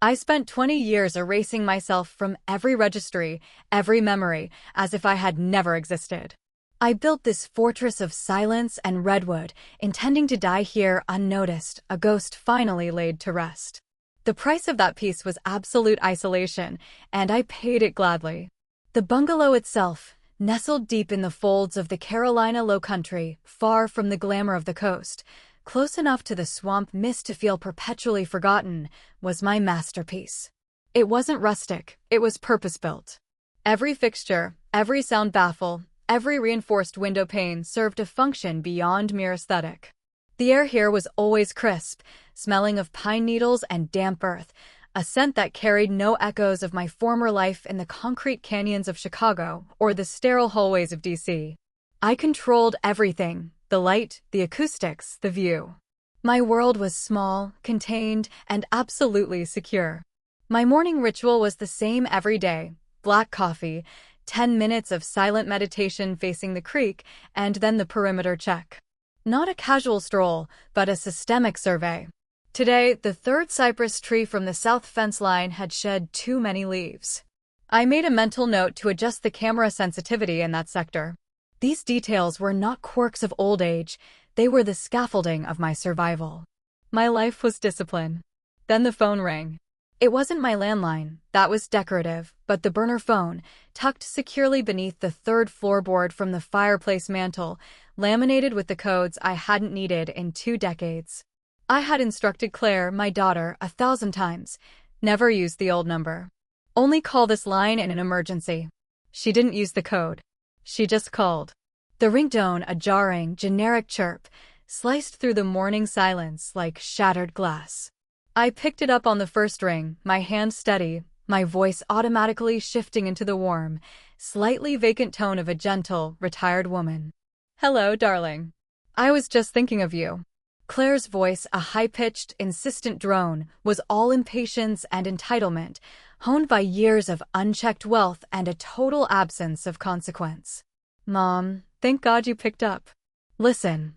I spent 20 years erasing myself from every registry, every memory, as if I had never existed. I built this fortress of silence and redwood, intending to die here unnoticed, a ghost finally laid to rest. The price of that peace was absolute isolation, and I paid it gladly. The bungalow itself, nestled deep in the folds of the Carolina Lowcountry, far from the glamour of the coast, close enough to the swamp mist to feel perpetually forgotten, was my masterpiece. It wasn't rustic, it was purpose-built. Every fixture, every sound baffle, every reinforced window pane served a function beyond mere aesthetic. The air here was always crisp, smelling of pine needles and damp earth, a scent that carried no echoes of my former life in the concrete canyons of Chicago or the sterile hallways of DC. I controlled everything: the light, the acoustics, the view. My world was small, contained, and absolutely secure. My morning ritual was the same every day: black coffee, 10 minutes of silent meditation facing the creek, and then the perimeter check. Not a casual stroll, but a systemic survey. Today, the third cypress tree from the south fence line had shed too many leaves. I made a mental note to adjust the camera sensitivity in that sector. These details were not quirks of old age, they were the scaffolding of my survival. My life was discipline. Then the phone rang. It wasn't my landline, that was decorative, but the burner phone, tucked securely beneath the third floorboard from the fireplace mantel, laminated with the codes I hadn't needed in 2 decades. I had instructed Claire, my daughter, 1,000 times, never use the old number. Only call this line in an emergency. She didn't use the code. She just called. The ringtone, a jarring, generic chirp, sliced through the morning silence like shattered glass. I picked it up on the first ring, my hand steady, my voice automatically shifting into the warm, slightly vacant tone of a gentle, retired woman. "Hello, darling. I was just thinking of you." Claire's voice, a high-pitched, insistent drone, was all impatience and entitlement, honed by years of unchecked wealth and a total absence of consequence. "Mom, thank God you picked up. Listen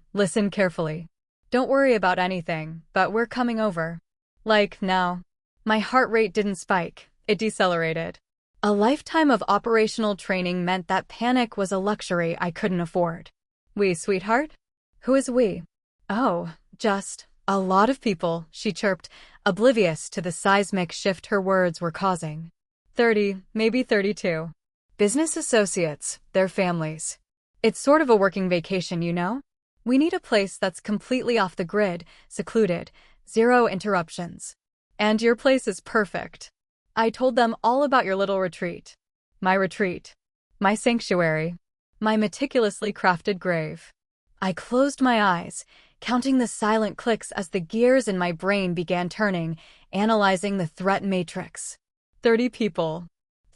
carefully. Don't worry about anything, but we're coming over. Like, now." My heart rate didn't spike, it decelerated. A lifetime of operational training meant that panic was a luxury I couldn't afford. "We, sweetheart?" "Who is we?" "Oh, just a lot of people," she chirped, oblivious to the seismic shift her words were causing. 30, maybe 32. Business associates, their families. It's sort of a working vacation, you know? We need a place that's completely off the grid, secluded, zero interruptions. And your place is perfect. I told them all about your little retreat. My retreat. My sanctuary. My meticulously crafted grave. I closed my eyes, counting the silent clicks as the gears in my brain began turning, analyzing the threat matrix. 30 people.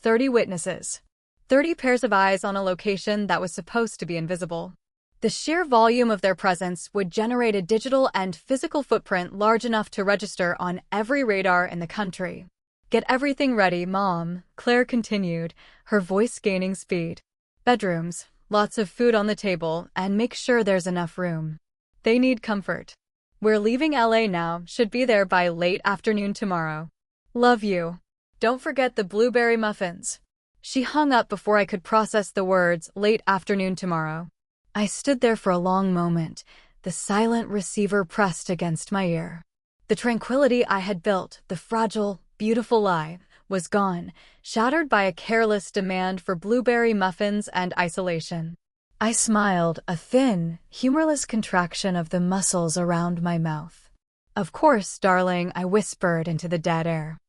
30 witnesses. 30 pairs of eyes on a location that was supposed to be invisible. The sheer volume of their presence would generate a digital and physical footprint large enough to register on every radar in the country. "Get everything ready, Mom," Claire continued, her voice gaining speed. "Bedrooms, lots of food on the table, and make sure there's enough room. They need comfort. We're leaving LA now, should be there by late afternoon tomorrow. Love you. Don't forget the blueberry muffins." She hung up before I could process the words, "late afternoon tomorrow." I stood there for a long moment, the silent receiver pressed against my ear. The tranquility I had built, the fragile, beautiful lie, was gone, shattered by a careless demand for blueberry muffins and isolation. I smiled, a thin, humorless contraction of the muscles around my mouth. "Of course, darling," I whispered into the dead air.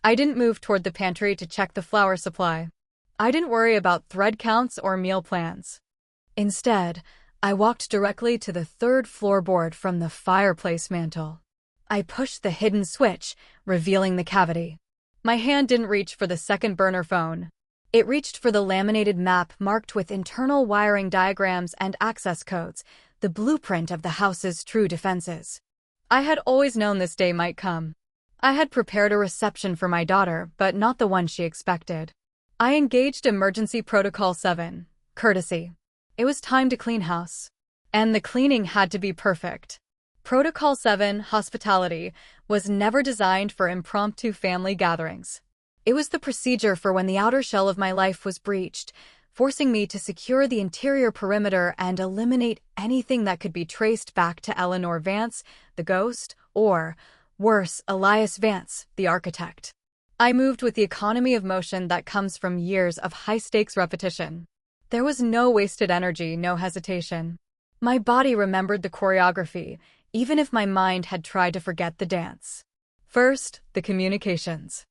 I didn't move toward the pantry to check the flour supply. I didn't worry about thread counts or meal plans. Instead, I walked directly to the third floorboard from the fireplace mantel. I pushed the hidden switch, revealing the cavity. My hand didn't reach for the second burner phone. It reached for the laminated map marked with internal wiring diagrams and access codes, the blueprint of the house's true defenses. I had always known this day might come. I had prepared a reception for my daughter, but not the one she expected. I engaged Emergency Protocol 7, courtesy. It was time to clean house. And the cleaning had to be perfect. Protocol 7, hospitality, was never designed for impromptu family gatherings. It was the procedure for when the outer shell of my life was breached, forcing me to secure the interior perimeter and eliminate anything that could be traced back to Eleanor Vance, the ghost, or, worse, Elias Vance, the architect. I moved with the economy of motion that comes from years of high-stakes repetition. There was no wasted energy, no hesitation. My body remembered the choreography, even if my mind had tried to forget the dance. First, the communications.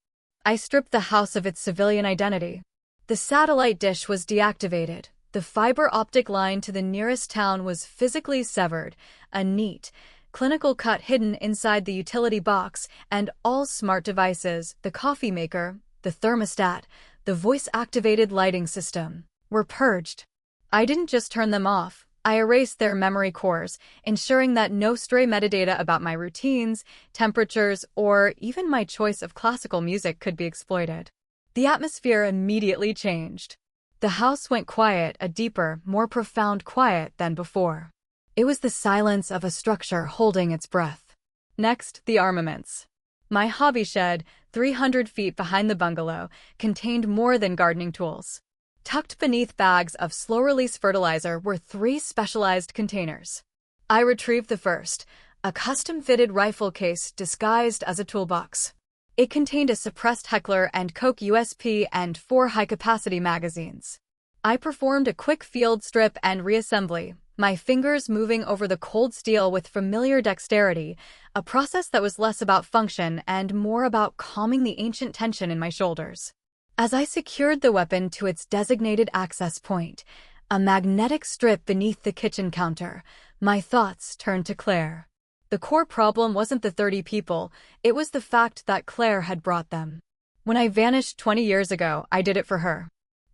I stripped the house of its civilian identity. The satellite dish was deactivated. The fiber optic line to the nearest town was physically severed, a neat, clinical cut hidden inside the utility box, and all smart devices, the coffee maker, the thermostat, the voice-activated lighting system, were purged. I didn't just turn them off. I erased their memory cores, ensuring that no stray metadata about my routines, temperatures, or even my choice of classical music could be exploited. The atmosphere immediately changed. The house went quiet, a deeper, more profound quiet than before. It was the silence of a structure holding its breath. Next, the armaments. My hobby shed, 300 feet behind the bungalow, contained more than gardening tools. Tucked beneath bags of slow-release fertilizer were 3 specialized containers. I retrieved the first, a custom-fitted rifle case disguised as a toolbox. It contained a suppressed Heckler & Koch USP and 4 high-capacity magazines. I performed a quick field strip and reassembly, my fingers moving over the cold steel with familiar dexterity, a process that was less about function and more about calming the ancient tension in my shoulders. As I secured the weapon to its designated access point, a magnetic strip beneath the kitchen counter, my thoughts turned to Claire. The core problem wasn't the 30 people, it was the fact that Claire had brought them. When I vanished 20 years ago, I did it for her.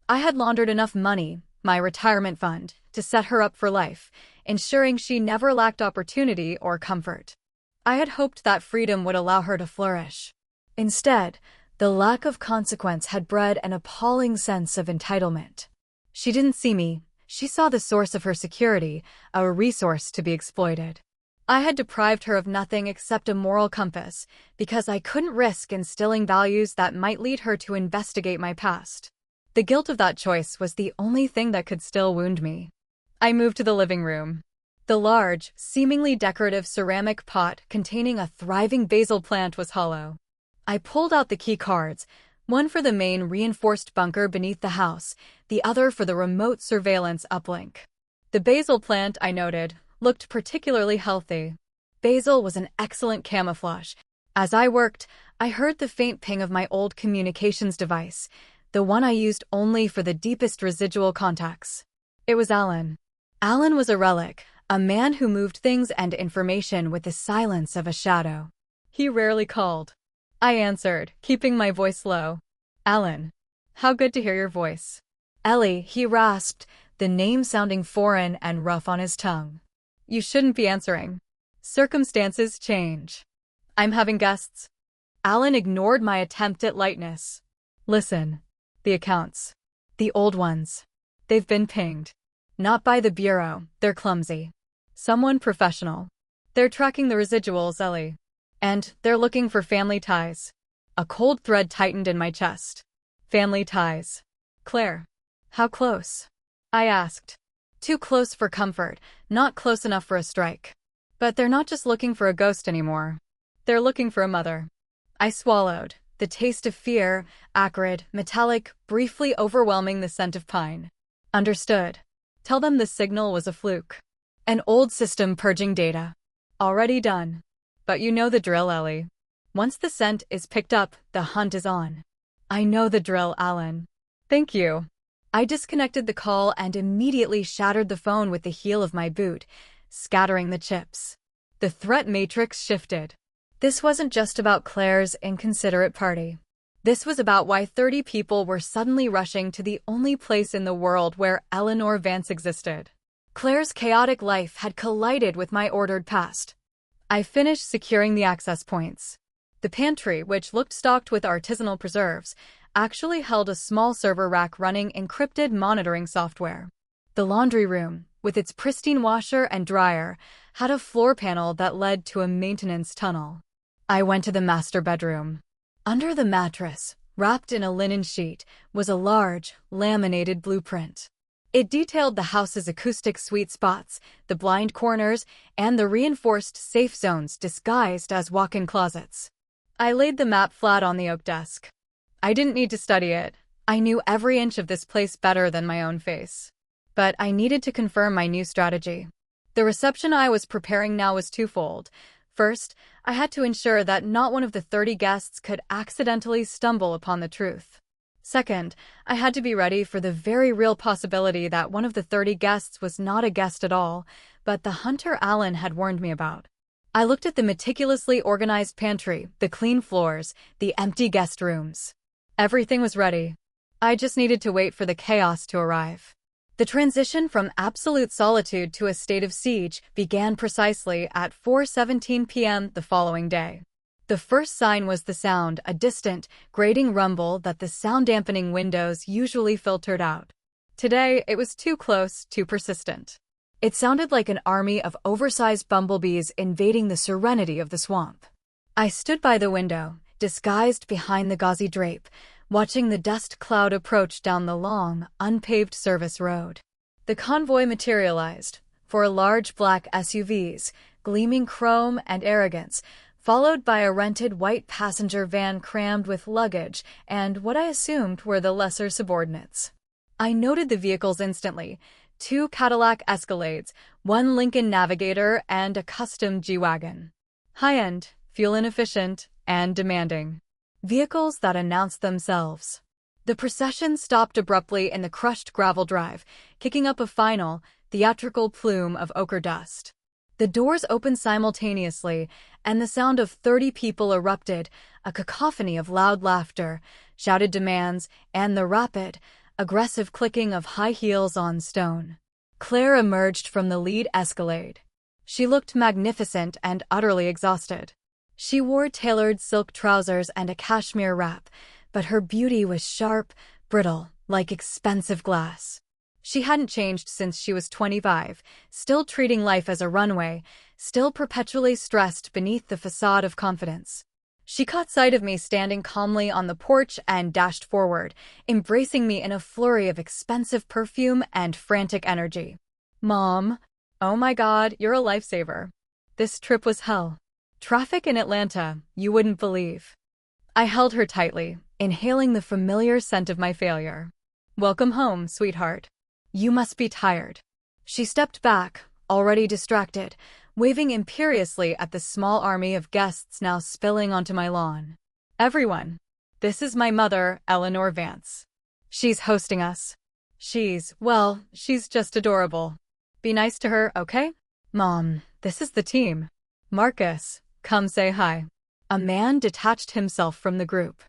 I had laundered enough money, my retirement fund, to set her up for life, ensuring she never lacked opportunity or comfort. I had hoped that freedom would allow her to flourish. Instead, the lack of consequence had bred an appalling sense of entitlement. She didn't see me, she saw the source of her security, a resource to be exploited. I had deprived her of nothing except a moral compass, because I couldn't risk instilling values that might lead her to investigate my past. The guilt of that choice was the only thing that could still wound me. I moved to the living room. The large, seemingly decorative ceramic pot containing a thriving basil plant was hollow. I pulled out the key cards, one for the main reinforced bunker beneath the house, the other for the remote surveillance uplink. The basil plant, I noted, looked particularly healthy. Basil was an excellent camouflage. As I worked, I heard the faint ping of my old communications device, the one I used only for the deepest residual contacts. It was Alan. Alan was a relic, a man who moved things and information with the silence of a shadow. He rarely called. I answered, keeping my voice low. Alan. How good to hear your voice. Ellie, he rasped, the name sounding foreign and rough on his tongue. You shouldn't be answering. Circumstances change. I'm having guests. Alan ignored my attempt at lightness. Listen. The accounts. The old ones. They've been pinged. Not by the Bureau, they're clumsy. Someone professional. They're tracking the residuals, Ellie. And they're looking for family ties. A cold thread tightened in my chest. Family ties. Claire. How close? I asked. Too close for comfort, not close enough for a strike. But they're not just looking for a ghost anymore. They're looking for a mother. I swallowed, the taste of fear, acrid, metallic, briefly overwhelming the scent of pine. Understood. Tell them the signal was a fluke. An old system purging data. Already done. But you know the drill, Ellie. Once the scent is picked up, the hunt is on. I know the drill, Alan. Thank you. I disconnected the call and immediately shattered the phone with the heel of my boot, scattering the chips. The threat matrix shifted. This wasn't just about Claire's inconsiderate party. This was about why 30 people were suddenly rushing to the only place in the world where Eleanor Vance existed. Claire's chaotic life had collided with my ordered past. I finished securing the access points. The pantry, which looked stocked with artisanal preserves, actually held a small server rack running encrypted monitoring software. The laundry room, with its pristine washer and dryer, had a floor panel that led to a maintenance tunnel. I went to the master bedroom. Under the mattress, wrapped in a linen sheet, was a large, laminated blueprint. It detailed the house's acoustic sweet spots, the blind corners, and the reinforced safe zones disguised as walk-in closets. I laid the map flat on the oak desk. I didn't need to study it. I knew every inch of this place better than my own face. But I needed to confirm my new strategy. The reception I was preparing now was twofold. First, I had to ensure that not one of the 30 guests could accidentally stumble upon the truth. Second, I had to be ready for the very real possibility that one of the 30 guests was not a guest at all, but the hunter Alan had warned me about. I looked at the meticulously organized pantry, the clean floors, the empty guest rooms. Everything was ready. I just needed to wait for the chaos to arrive. The transition from absolute solitude to a state of siege began precisely at 4:17 p.m. the following day. The first sign was the sound, a distant, grating rumble that the sound-dampening windows usually filtered out. Today, it was too close, too persistent. It sounded like an army of oversized bumblebees invading the serenity of the swamp. I stood by the window, disguised behind the gauzy drape, watching the dust cloud approach down the long, unpaved service road. The convoy materialized, four large black SUVs, gleaming chrome and arrogance, followed by a rented white passenger van crammed with luggage and what I assumed were the lesser subordinates. I noted the vehicles instantly: 2 Cadillac Escalades, 1 Lincoln Navigator, and a custom G-Wagon. High-end, fuel-inefficient, and demanding. Vehicles that announced themselves. The procession stopped abruptly in the crushed gravel drive, kicking up a final, theatrical plume of ochre dust. The doors opened simultaneously, and the sound of 30 people erupted, a cacophony of loud laughter, shouted demands, and the rapid, aggressive clicking of high heels on stone. Claire emerged from the lead Escalade. She looked magnificent and utterly exhausted. She wore tailored silk trousers and a cashmere wrap, but her beauty was sharp, brittle, like expensive glass. She hadn't changed since she was 25, still treating life as a runway, still perpetually stressed beneath the facade of confidence. She caught sight of me standing calmly on the porch and dashed forward, embracing me in a flurry of expensive perfume and frantic energy. "Mom, oh my God, you're a lifesaver. This trip was hell. Traffic in Atlanta, you wouldn't believe." I held her tightly, inhaling the familiar scent of my failure. "Welcome home, sweetheart. You must be tired." She stepped back, already distracted, waving imperiously at the small army of guests now spilling onto my lawn. "Everyone, this is my mother, Eleanor Vance. She's hosting us. She's just adorable. Be nice to her, okay? Mom, this is the team. Marcus, come say hi." A man detached himself from the group.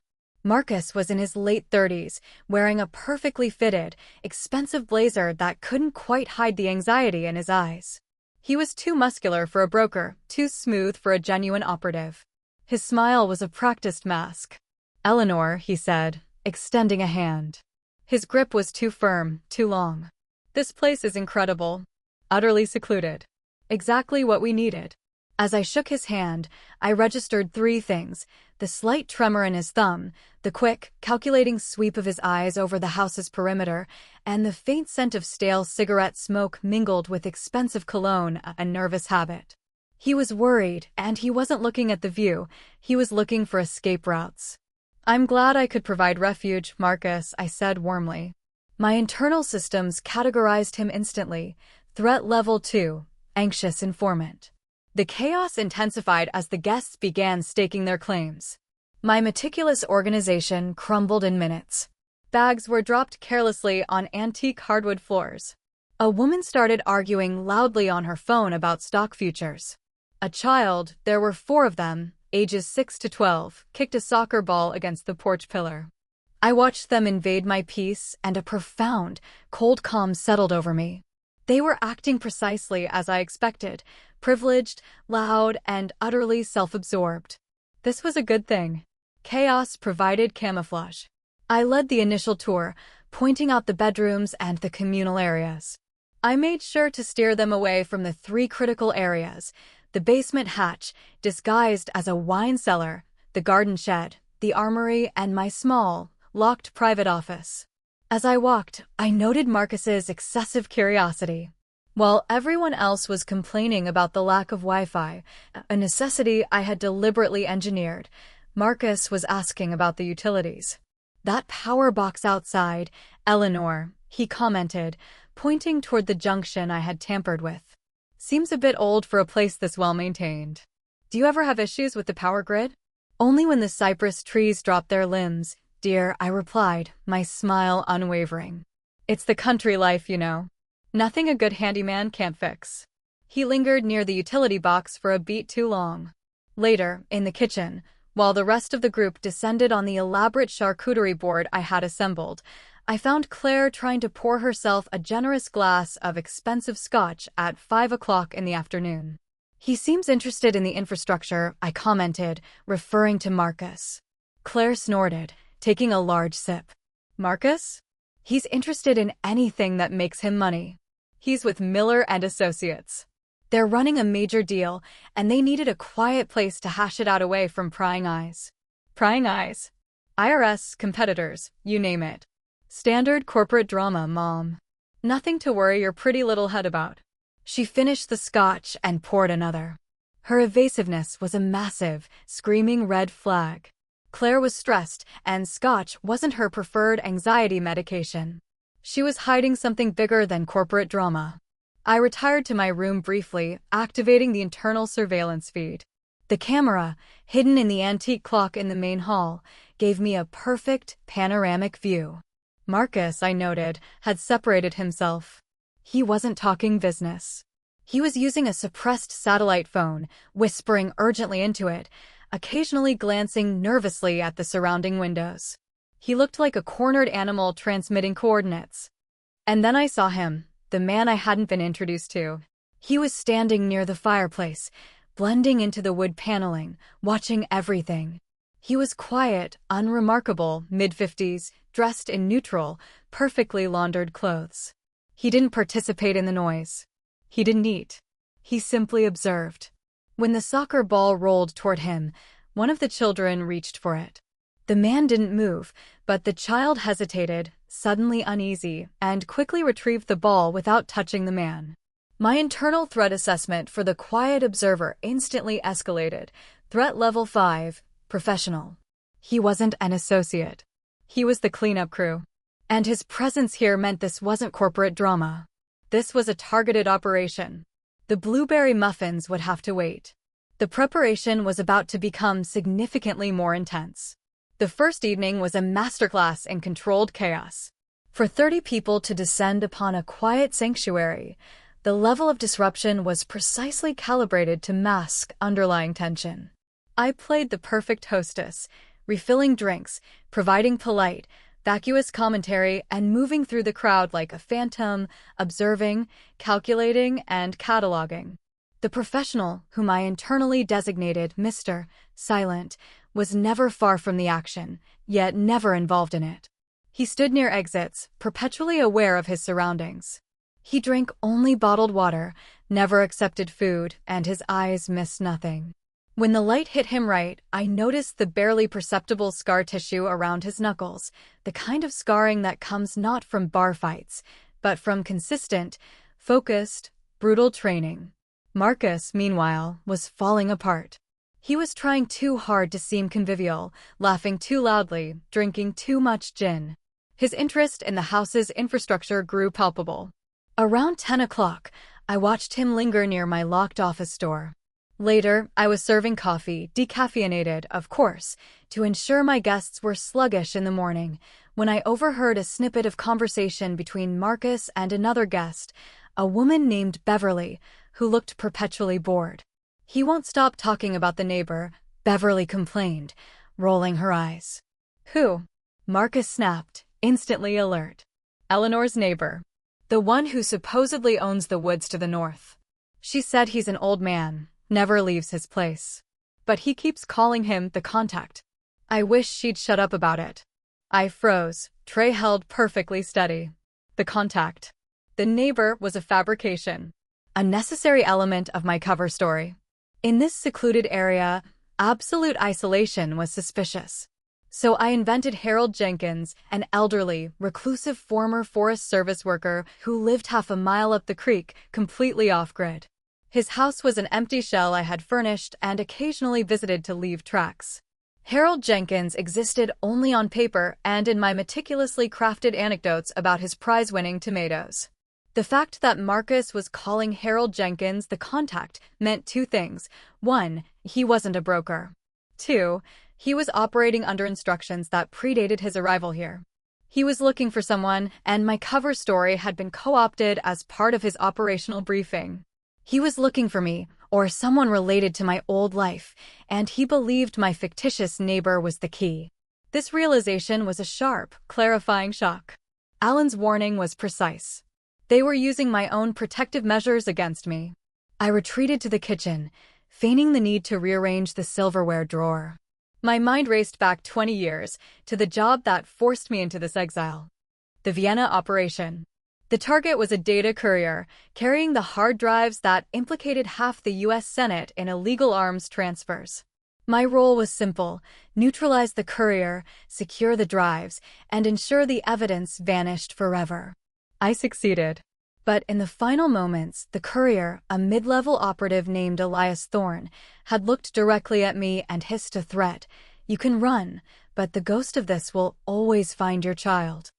Marcus was in his late 30s, wearing a perfectly fitted, expensive blazer that couldn't quite hide the anxiety in his eyes. He was too muscular for a broker, too smooth for a genuine operative. His smile was a practiced mask. "Eleanor," he said, extending a hand. His grip was too firm, too long. "This place is incredible. Utterly secluded. Exactly what we needed." As I shook his hand, I registered 3 things: the slight tremor in his thumb, the quick, calculating sweep of his eyes over the house's perimeter, and the faint scent of stale cigarette smoke mingled with expensive cologne, a nervous habit. He was worried, and he wasn't looking at the view, he was looking for escape routes. "I'm glad I could provide refuge, Marcus," I said warmly. My internal systems categorized him instantly: threat level 2, anxious informant. The chaos intensified as the guests began staking their claims. My meticulous organization crumbled in minutes. Bags were dropped carelessly on antique hardwood floors. A woman started arguing loudly on her phone about stock futures. A child, there were 4 of them, ages 6 to 12, kicked a soccer ball against the porch pillar. I watched them invade my peace, and a profound, cold calm settled over me. They were acting precisely as I expected: privileged, loud, and utterly self-absorbed. This was a good thing. Chaos provided camouflage. I led the initial tour, pointing out the bedrooms and the communal areas. I made sure to steer them away from the 3 critical areas: The basement hatch, disguised as a wine cellar, the garden shed, the armory, and my small, locked private office. As I walked, I noted Marcus's excessive curiosity. While everyone else was complaining about the lack of Wi-Fi, a necessity I had deliberately engineered, Marcus was asking about the utilities. "That power box outside, Eleanor," he commented, pointing toward the junction I had tampered with. "Seems a bit old for a place this well-maintained. Do you ever have issues with the power grid?" "Only when the cypress trees drop their limbs, dear," I replied, my smile unwavering. "It's the country life, you know. Nothing a good handyman can't fix." He lingered near the utility box for a beat too long. Later, in the kitchen, while the rest of the group descended on the elaborate charcuterie board I had assembled, I found Claire trying to pour herself a generous glass of expensive scotch at 5 o'clock in the afternoon. "He seems interested in the infrastructure," I commented, referring to Marcus. Claire snorted, taking a large sip. "Marcus? He's interested in anything that makes him money. He's with Miller and Associates. They're running a major deal, and they needed a quiet place to hash it out away from prying eyes." "Prying eyes? IRS, competitors, you name it. Standard corporate drama, Mom. Nothing to worry your pretty little head about." She finished the scotch and poured another. Her evasiveness was a massive, screaming red flag. Claire was stressed, and scotch wasn't her preferred anxiety medication. She was hiding something bigger than corporate drama. I retired to my room briefly, activating the internal surveillance feed. The camera, hidden in the antique clock in the main hall, gave me a perfect, panoramic view. Marcus, I noted, had separated himself. He wasn't talking business. He was using a suppressed satellite phone, whispering urgently into it, occasionally glancing nervously at the surrounding windows. He looked like a cornered animal transmitting coordinates. And then I saw him, the man I hadn't been introduced to. He was standing near the fireplace, blending into the wood paneling, watching everything. He was quiet, unremarkable, mid-50s, dressed in neutral, perfectly laundered clothes. He didn't participate in the noise. He didn't eat. He simply observed. When the soccer ball rolled toward him, one of the children reached for it. The man didn't move, but the child hesitated, suddenly uneasy, and quickly retrieved the ball without touching the man. My internal threat assessment for the quiet observer instantly escalated. Threat level 5, professional. He wasn't an associate. He was the cleanup crew. And his presence here meant this wasn't corporate drama. This was a targeted operation. The blueberry muffins would have to wait. The preparation was about to become significantly more intense. The first evening was a masterclass in controlled chaos. For 30 people to descend upon a quiet sanctuary, the level of disruption was precisely calibrated to mask underlying tension. I played the perfect hostess, refilling drinks, providing polite, vacuous commentary, and moving through the crowd like a phantom, observing, calculating, and cataloging. The professional, whom I internally designated Mr. Silent, was never far from the action, yet never involved in it. He stood near exits, perpetually aware of his surroundings. He drank only bottled water, never accepted food, and his eyes missed nothing. When the light hit him right, I noticed the barely perceptible scar tissue around his knuckles, the kind of scarring that comes not from bar fights, but from consistent, focused, brutal training. Marcus, meanwhile, was falling apart. He was trying too hard to seem convivial, laughing too loudly, drinking too much gin. His interest in the house's infrastructure grew palpable. Around 10 o'clock, I watched him linger near my locked office door. Later, I was serving coffee, decaffeinated, of course, to ensure my guests were sluggish in the morning, when I overheard a snippet of conversation between Marcus and another guest, a woman named Beverly, who looked perpetually bored. "He won't stop talking about the neighbor," Beverly complained, rolling her eyes. "Who?" Marcus snapped, instantly alert. "Eleanor's neighbor. The one who supposedly owns the woods to the north. She said he's an old man, never leaves his place. But he keeps calling him the contact. I wish she'd shut up about it." I froze, tray held perfectly steady. The contact. The neighbor was a fabrication. A necessary element of my cover story. In this secluded area, absolute isolation was suspicious. So I invented Harold Jenkins, an elderly, reclusive former Forest Service worker who lived half a mile up the creek, completely off-grid. His house was an empty shell I had furnished and occasionally visited to leave tracks. Harold Jenkins existed only on paper and in my meticulously crafted anecdotes about his prize-winning tomatoes. The fact that Marcus was calling Harold Jenkins the contact meant two things. One, he wasn't a broker. Two, he was operating under instructions that predated his arrival here. He was looking for someone, and my cover story had been co-opted as part of his operational briefing. He was looking for me, or someone related to my old life, and he believed my fictitious neighbor was the key. This realization was a sharp, clarifying shock. Alan's warning was precise. They were using my own protective measures against me. I retreated to the kitchen, feigning the need to rearrange the silverware drawer. My mind raced back 20 years, to the job that forced me into this exile. The Vienna operation. The target was a data courier, carrying the hard drives that implicated half the U.S. Senate in illegal arms transfers. My role was simple: neutralize the courier, secure the drives, and ensure the evidence vanished forever. I succeeded. But in the final moments, the courier, a mid-level operative named Elias Thorne, had looked directly at me and hissed a threat. "You can run, but the ghost of this will always find your child."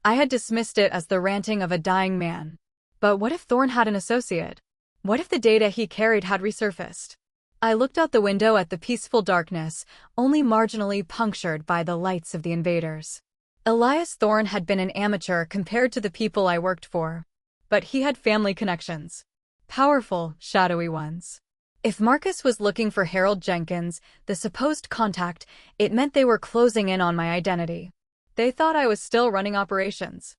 I had dismissed it as the ranting of a dying man. But what if Thorne had an associate? What if the data he carried had resurfaced? I looked out the window at the peaceful darkness, only marginally punctured by the lights of the invaders. Elias Thorne had been an amateur compared to the people I worked for. But he had family connections. Powerful, shadowy ones. If Marcus was looking for Harold Jenkins, the supposed contact, it meant they were closing in on my identity. They thought I was still running operations.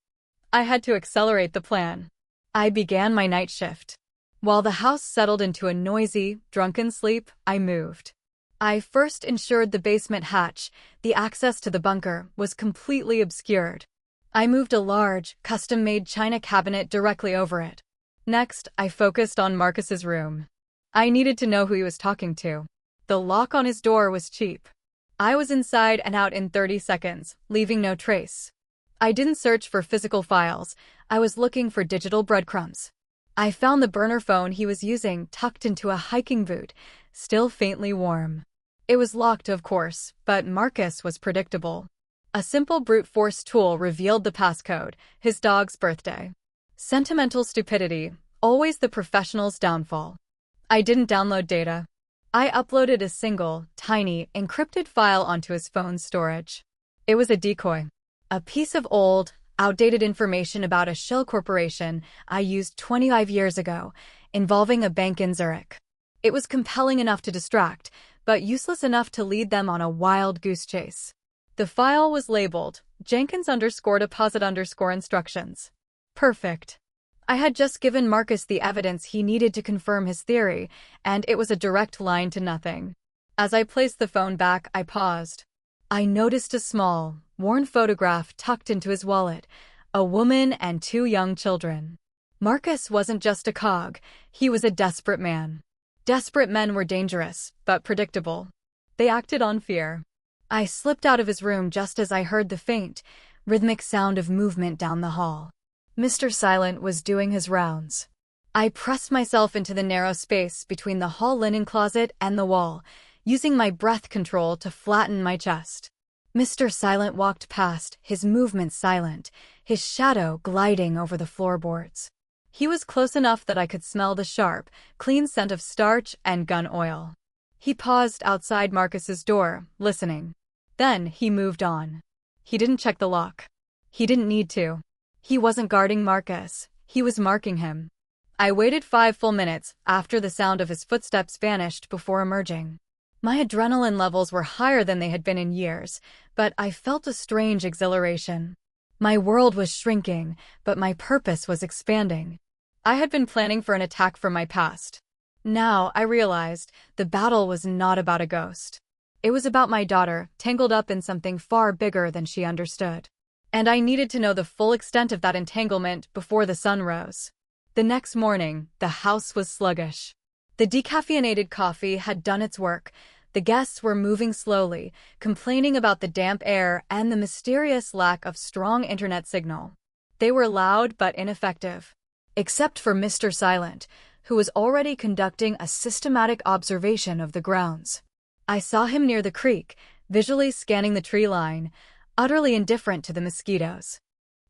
I had to accelerate the plan. I began my night shift. While the house settled into a noisy, drunken sleep, I moved. I first ensured the basement hatch, the access to the bunker, was completely obscured. I moved a large, custom-made china cabinet directly over it. Next, I focused on Marcus's room. I needed to know who he was talking to. The lock on his door was cheap. I was inside and out in 30 seconds, leaving no trace. I didn't search for physical files. I was looking for digital breadcrumbs. I found the burner phone he was using tucked into a hiking boot, still faintly warm. It was locked, of course, but Marcus was predictable. A simple brute force tool revealed the passcode: his dog's birthday. Sentimental stupidity, always the professional's downfall. I didn't download data. I uploaded a single, tiny, encrypted file onto his phone's storage. It was a decoy. A piece of old, outdated information about a shell corporation I used 25 years ago, involving a bank in Zurich. It was compelling enough to distract, but useless enough to lead them on a wild goose chase. The file was labeled Jenkins_deposit_instructions. Perfect. I had just given Marcus the evidence he needed to confirm his theory, and it was a direct line to nothing. As I placed the phone back, I paused. I noticed a small, worn photograph tucked into his wallet, a woman and 2 young children. Marcus wasn't just a cog, he was a desperate man. Desperate men were dangerous, but predictable. They acted on fear. I slipped out of his room just as I heard the faint, rhythmic sound of movement down the hall. Mr. Silent was doing his rounds. I pressed myself into the narrow space between the hall linen closet and the wall, using my breath control to flatten my chest. Mr. Silent walked past, his movements silent, his shadow gliding over the floorboards. He was close enough that I could smell the sharp, clean scent of starch and gun oil. He paused outside Marcus's door, listening. Then he moved on. He didn't check the lock. He didn't need to. He wasn't guarding Marcus, he was marking him. I waited 5 full minutes after the sound of his footsteps vanished before emerging. My adrenaline levels were higher than they had been in years, but I felt a strange exhilaration. My world was shrinking, but my purpose was expanding. I had been planning for an attack from my past. Now, I realized, the battle was not about a ghost. It was about my daughter, tangled up in something far bigger than she understood. And I needed to know the full extent of that entanglement before the sun rose. The next morning, the house was sluggish. The decaffeinated coffee had done its work. The guests were moving slowly, complaining about the damp air and the mysterious lack of strong internet signal. They were loud but ineffective. Except for Mr. Silent, who was already conducting a systematic observation of the grounds. I saw him near the creek, visually scanning the tree line, utterly indifferent to the mosquitoes.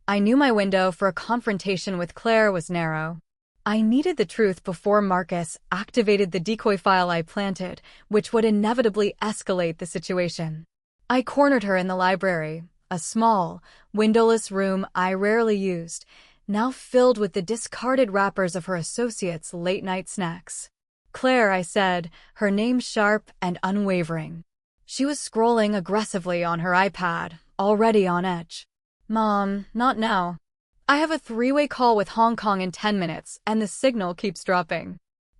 I knew my window for a confrontation with Claire was narrow. I needed the truth before Marcus activated the decoy file I planted, which would inevitably escalate the situation. I cornered her in the library, a small, windowless room I rarely used, now filled with the discarded wrappers of her associates' late-night snacks. "Claire," I said, her name sharp and unwavering. She was scrolling aggressively on her iPad, already on edge. "Mom, not now. I have a three-way call with Hong Kong in 10 minutes, and the signal keeps dropping.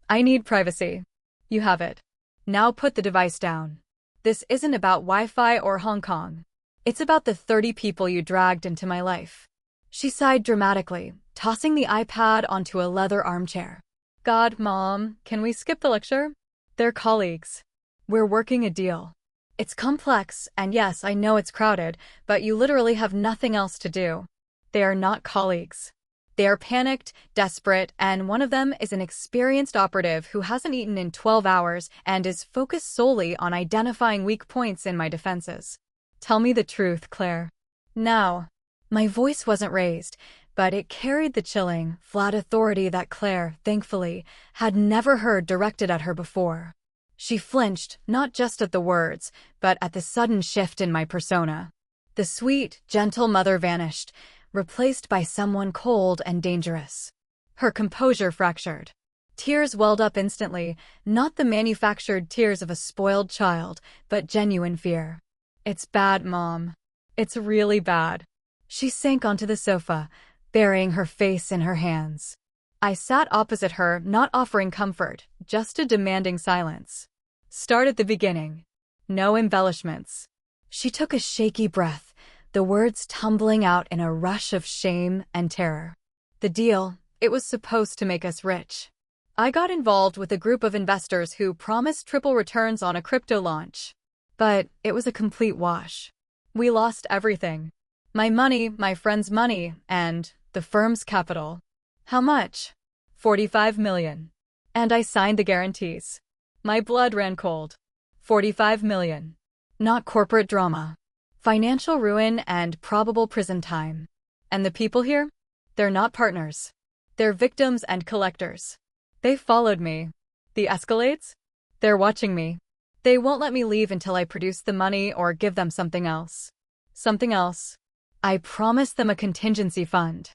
I need privacy. You have it. Now put the device down. This isn't about Wi-Fi or Hong Kong. It's about the 30 people you dragged into my life." She sighed dramatically, tossing the iPad onto a leather armchair. "God, Mom, can we skip the lecture? They're colleagues. We're working a deal. It's complex, and yes, I know it's crowded, but you literally have nothing else to do. They are not colleagues. They are panicked, desperate, and one of them is an experienced operative who hasn't eaten in 12 hours and is focused solely on identifying weak points in my defenses. Tell me the truth, Claire. Now." My voice wasn't raised, but it carried the chilling, flat authority that Claire, thankfully, had never heard directed at her before. She flinched, not just at the words, but at the sudden shift in my persona. The sweet, gentle mother vanished, replaced by someone cold and dangerous. Her composure fractured. Tears welled up instantly, not the manufactured tears of a spoiled child, but genuine fear. "It's bad, Mom. It's really bad." She sank onto the sofa, burying her face in her hands. I sat opposite her, not offering comfort, just a demanding silence. "Start at the beginning. No embellishments." She took a shaky breath, the words tumbling out in a rush of shame and terror. "The deal, it was supposed to make us rich. I got involved with a group of investors who promised triple returns on a crypto launch. But it was a complete wash. We lost everything. My money, my friend's money, and the firm's capital." "How much?" $45 million. "And I signed the guarantees." My blood ran cold. $45 million. Not corporate drama. Financial ruin and probable prison time. And the people here? They're not partners. They're victims and collectors. They followed me. The Escalades? They're watching me. They won't let me leave until I produce the money or give them something else. Something else. I promised them a contingency fund.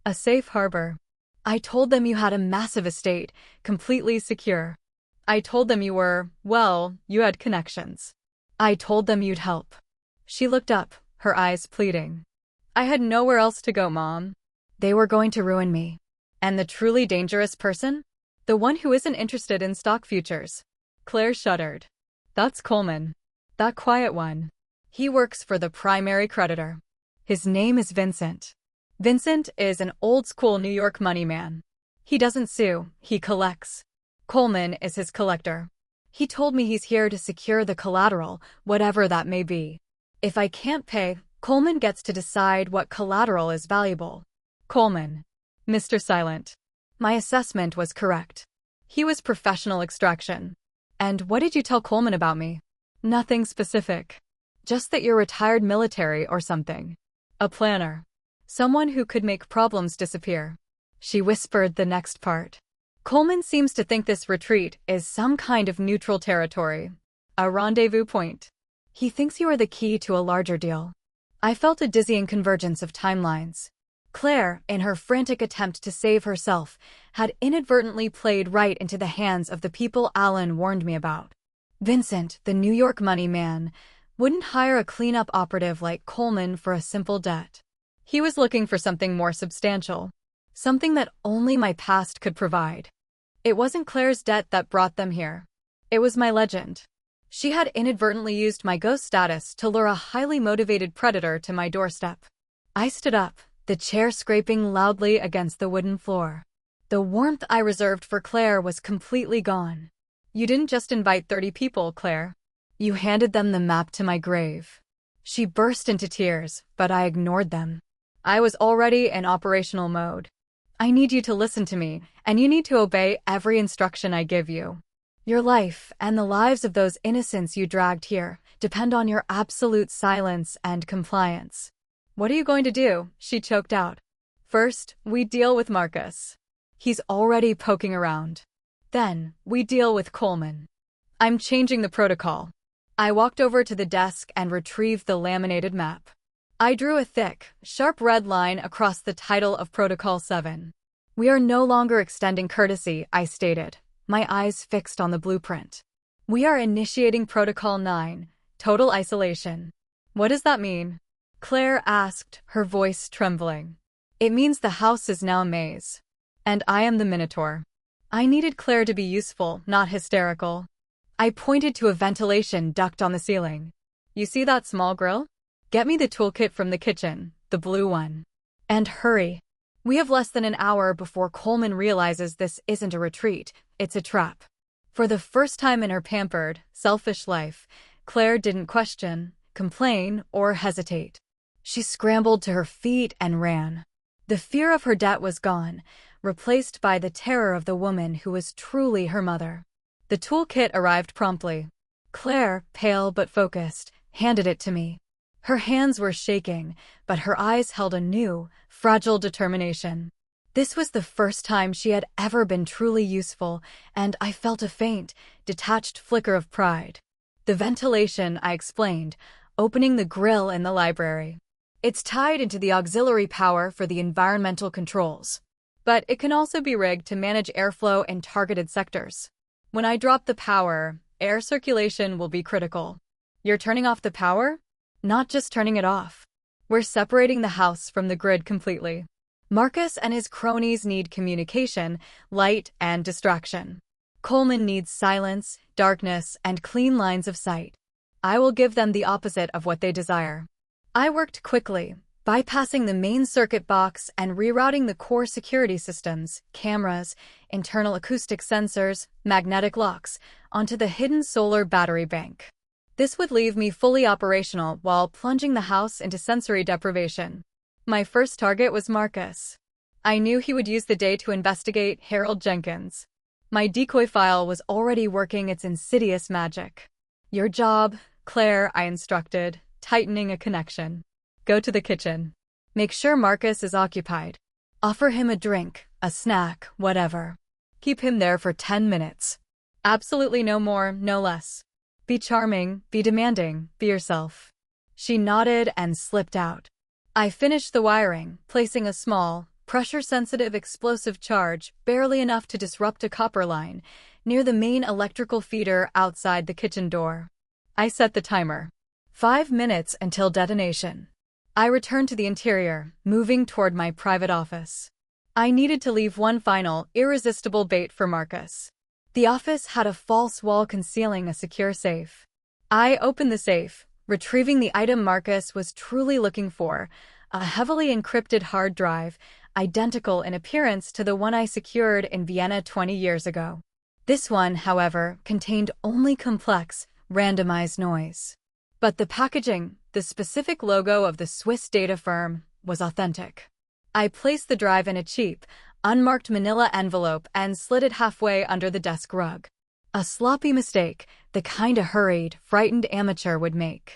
A safe harbor. I told them you had a massive estate, completely secure. I told them you were, well, you had connections. I told them you'd help. She looked up, her eyes pleading. I had nowhere else to go, Mom. They were going to ruin me. And the truly dangerous person? The one who isn't interested in stock futures. Claire shuddered. That's Coleman. That quiet one. He works for the primary creditor. His name is Vincent. Vincent is an old-school New York money man. He doesn't sue, he collects. Coleman is his collector. He told me he's here to secure the collateral, whatever that may be. If I can't pay, Coleman gets to decide what collateral is valuable. Coleman. Mr. Silent. My assessment was correct. He was professional extraction. And what did you tell Coleman about me? Nothing specific. Just that you're retired military or something. A planner. Someone who could make problems disappear. She whispered the next part. Coleman seems to think this retreat is some kind of neutral territory. A rendezvous point. He thinks you are the key to a larger deal. I felt a dizzying convergence of timelines. Claire, in her frantic attempt to save herself, had inadvertently played right into the hands of the people Alan warned me about. Vincent, the New York money man, wouldn't hire a cleanup operative like Coleman for a simple debt. He was looking for something more substantial. Something that only my past could provide. It wasn't Claire's debt that brought them here. It was my legend. She had inadvertently used my ghost status to lure a highly motivated predator to my doorstep. I stood up, the chair scraping loudly against the wooden floor. The warmth I reserved for Claire was completely gone. You didn't just invite 30 people, Claire. You handed them the map to my grave. She burst into tears, but I ignored them. I was already in operational mode. I need you to listen to me, and you need to obey every instruction I give you. Your life, and the lives of those innocents you dragged here, depend on your absolute silence and compliance. What are you going to do? She choked out. First, we deal with Marcus. He's already poking around. Then, we deal with Coleman. I'm changing the protocol. I walked over to the desk and retrieved the laminated map. I drew a thick, sharp red line across the title of Protocol 7. We are no longer extending courtesy, I stated, my eyes fixed on the blueprint. We are initiating Protocol 9, total isolation. What does that mean? Claire asked, her voice trembling. It means the house is now a maze. And I am the Minotaur. I needed Claire to be useful, not hysterical. I pointed to a ventilation duct on the ceiling. You see that small grill? Get me the toolkit from the kitchen, the blue one. And hurry. We have less than an hour before Coleman realizes this isn't a retreat, it's a trap. For the first time in her pampered, selfish life, Claire didn't question, complain, or hesitate. She scrambled to her feet and ran. The fear of her debt was gone, replaced by the terror of the woman who was truly her mother. The toolkit arrived promptly. Claire, pale but focused, handed it to me. Her hands were shaking, but her eyes held a new, fragile determination. This was the first time she had ever been truly useful, and I felt a faint, detached flicker of pride. The ventilation, I explained, opening the grill in the library. It's tied into the auxiliary power for the environmental controls. But it can also be rigged to manage airflow in targeted sectors. When I drop the power, air circulation will be critical. You're turning off the power? Not just turning it off. We're separating the house from the grid completely. Marcus and his cronies need communication, light, and distraction. Coleman needs silence, darkness, and clean lines of sight. I will give them the opposite of what they desire. I worked quickly, bypassing the main circuit box and rerouting the core security systems, cameras, internal acoustic sensors, magnetic locks, onto the hidden solar battery bank. This would leave me fully operational while plunging the house into sensory deprivation. My first target was Marcus. I knew he would use the day to investigate Harold Jenkins. My decoy file was already working its insidious magic. Your job, Claire, I instructed, tightening a connection. Go to the kitchen. Make sure Marcus is occupied. Offer him a drink, a snack, whatever. Keep him there for 10 minutes. Absolutely no more, no less. Be charming, be demanding, be yourself. She nodded and slipped out. I finished the wiring, placing a small, pressure-sensitive explosive charge, barely enough to disrupt a copper line, near the main electrical feeder outside the kitchen door. I set the timer. 5 minutes until detonation. I returned to the interior, moving toward my private office. I needed to leave one final, irresistible bait for Marcus. The office had a false wall concealing a secure safe. I opened the safe, retrieving the item Marcus was truly looking for, a heavily encrypted hard drive, identical in appearance to the one I secured in Vienna 20 years ago. This one, however, contained only complex, randomized noise. But the packaging, the specific logo of the Swiss data firm, was authentic. I placed the drive in a cheap, unmarked manila envelope and slid it halfway under the desk rug. A sloppy mistake, the kind a hurried, frightened amateur would make.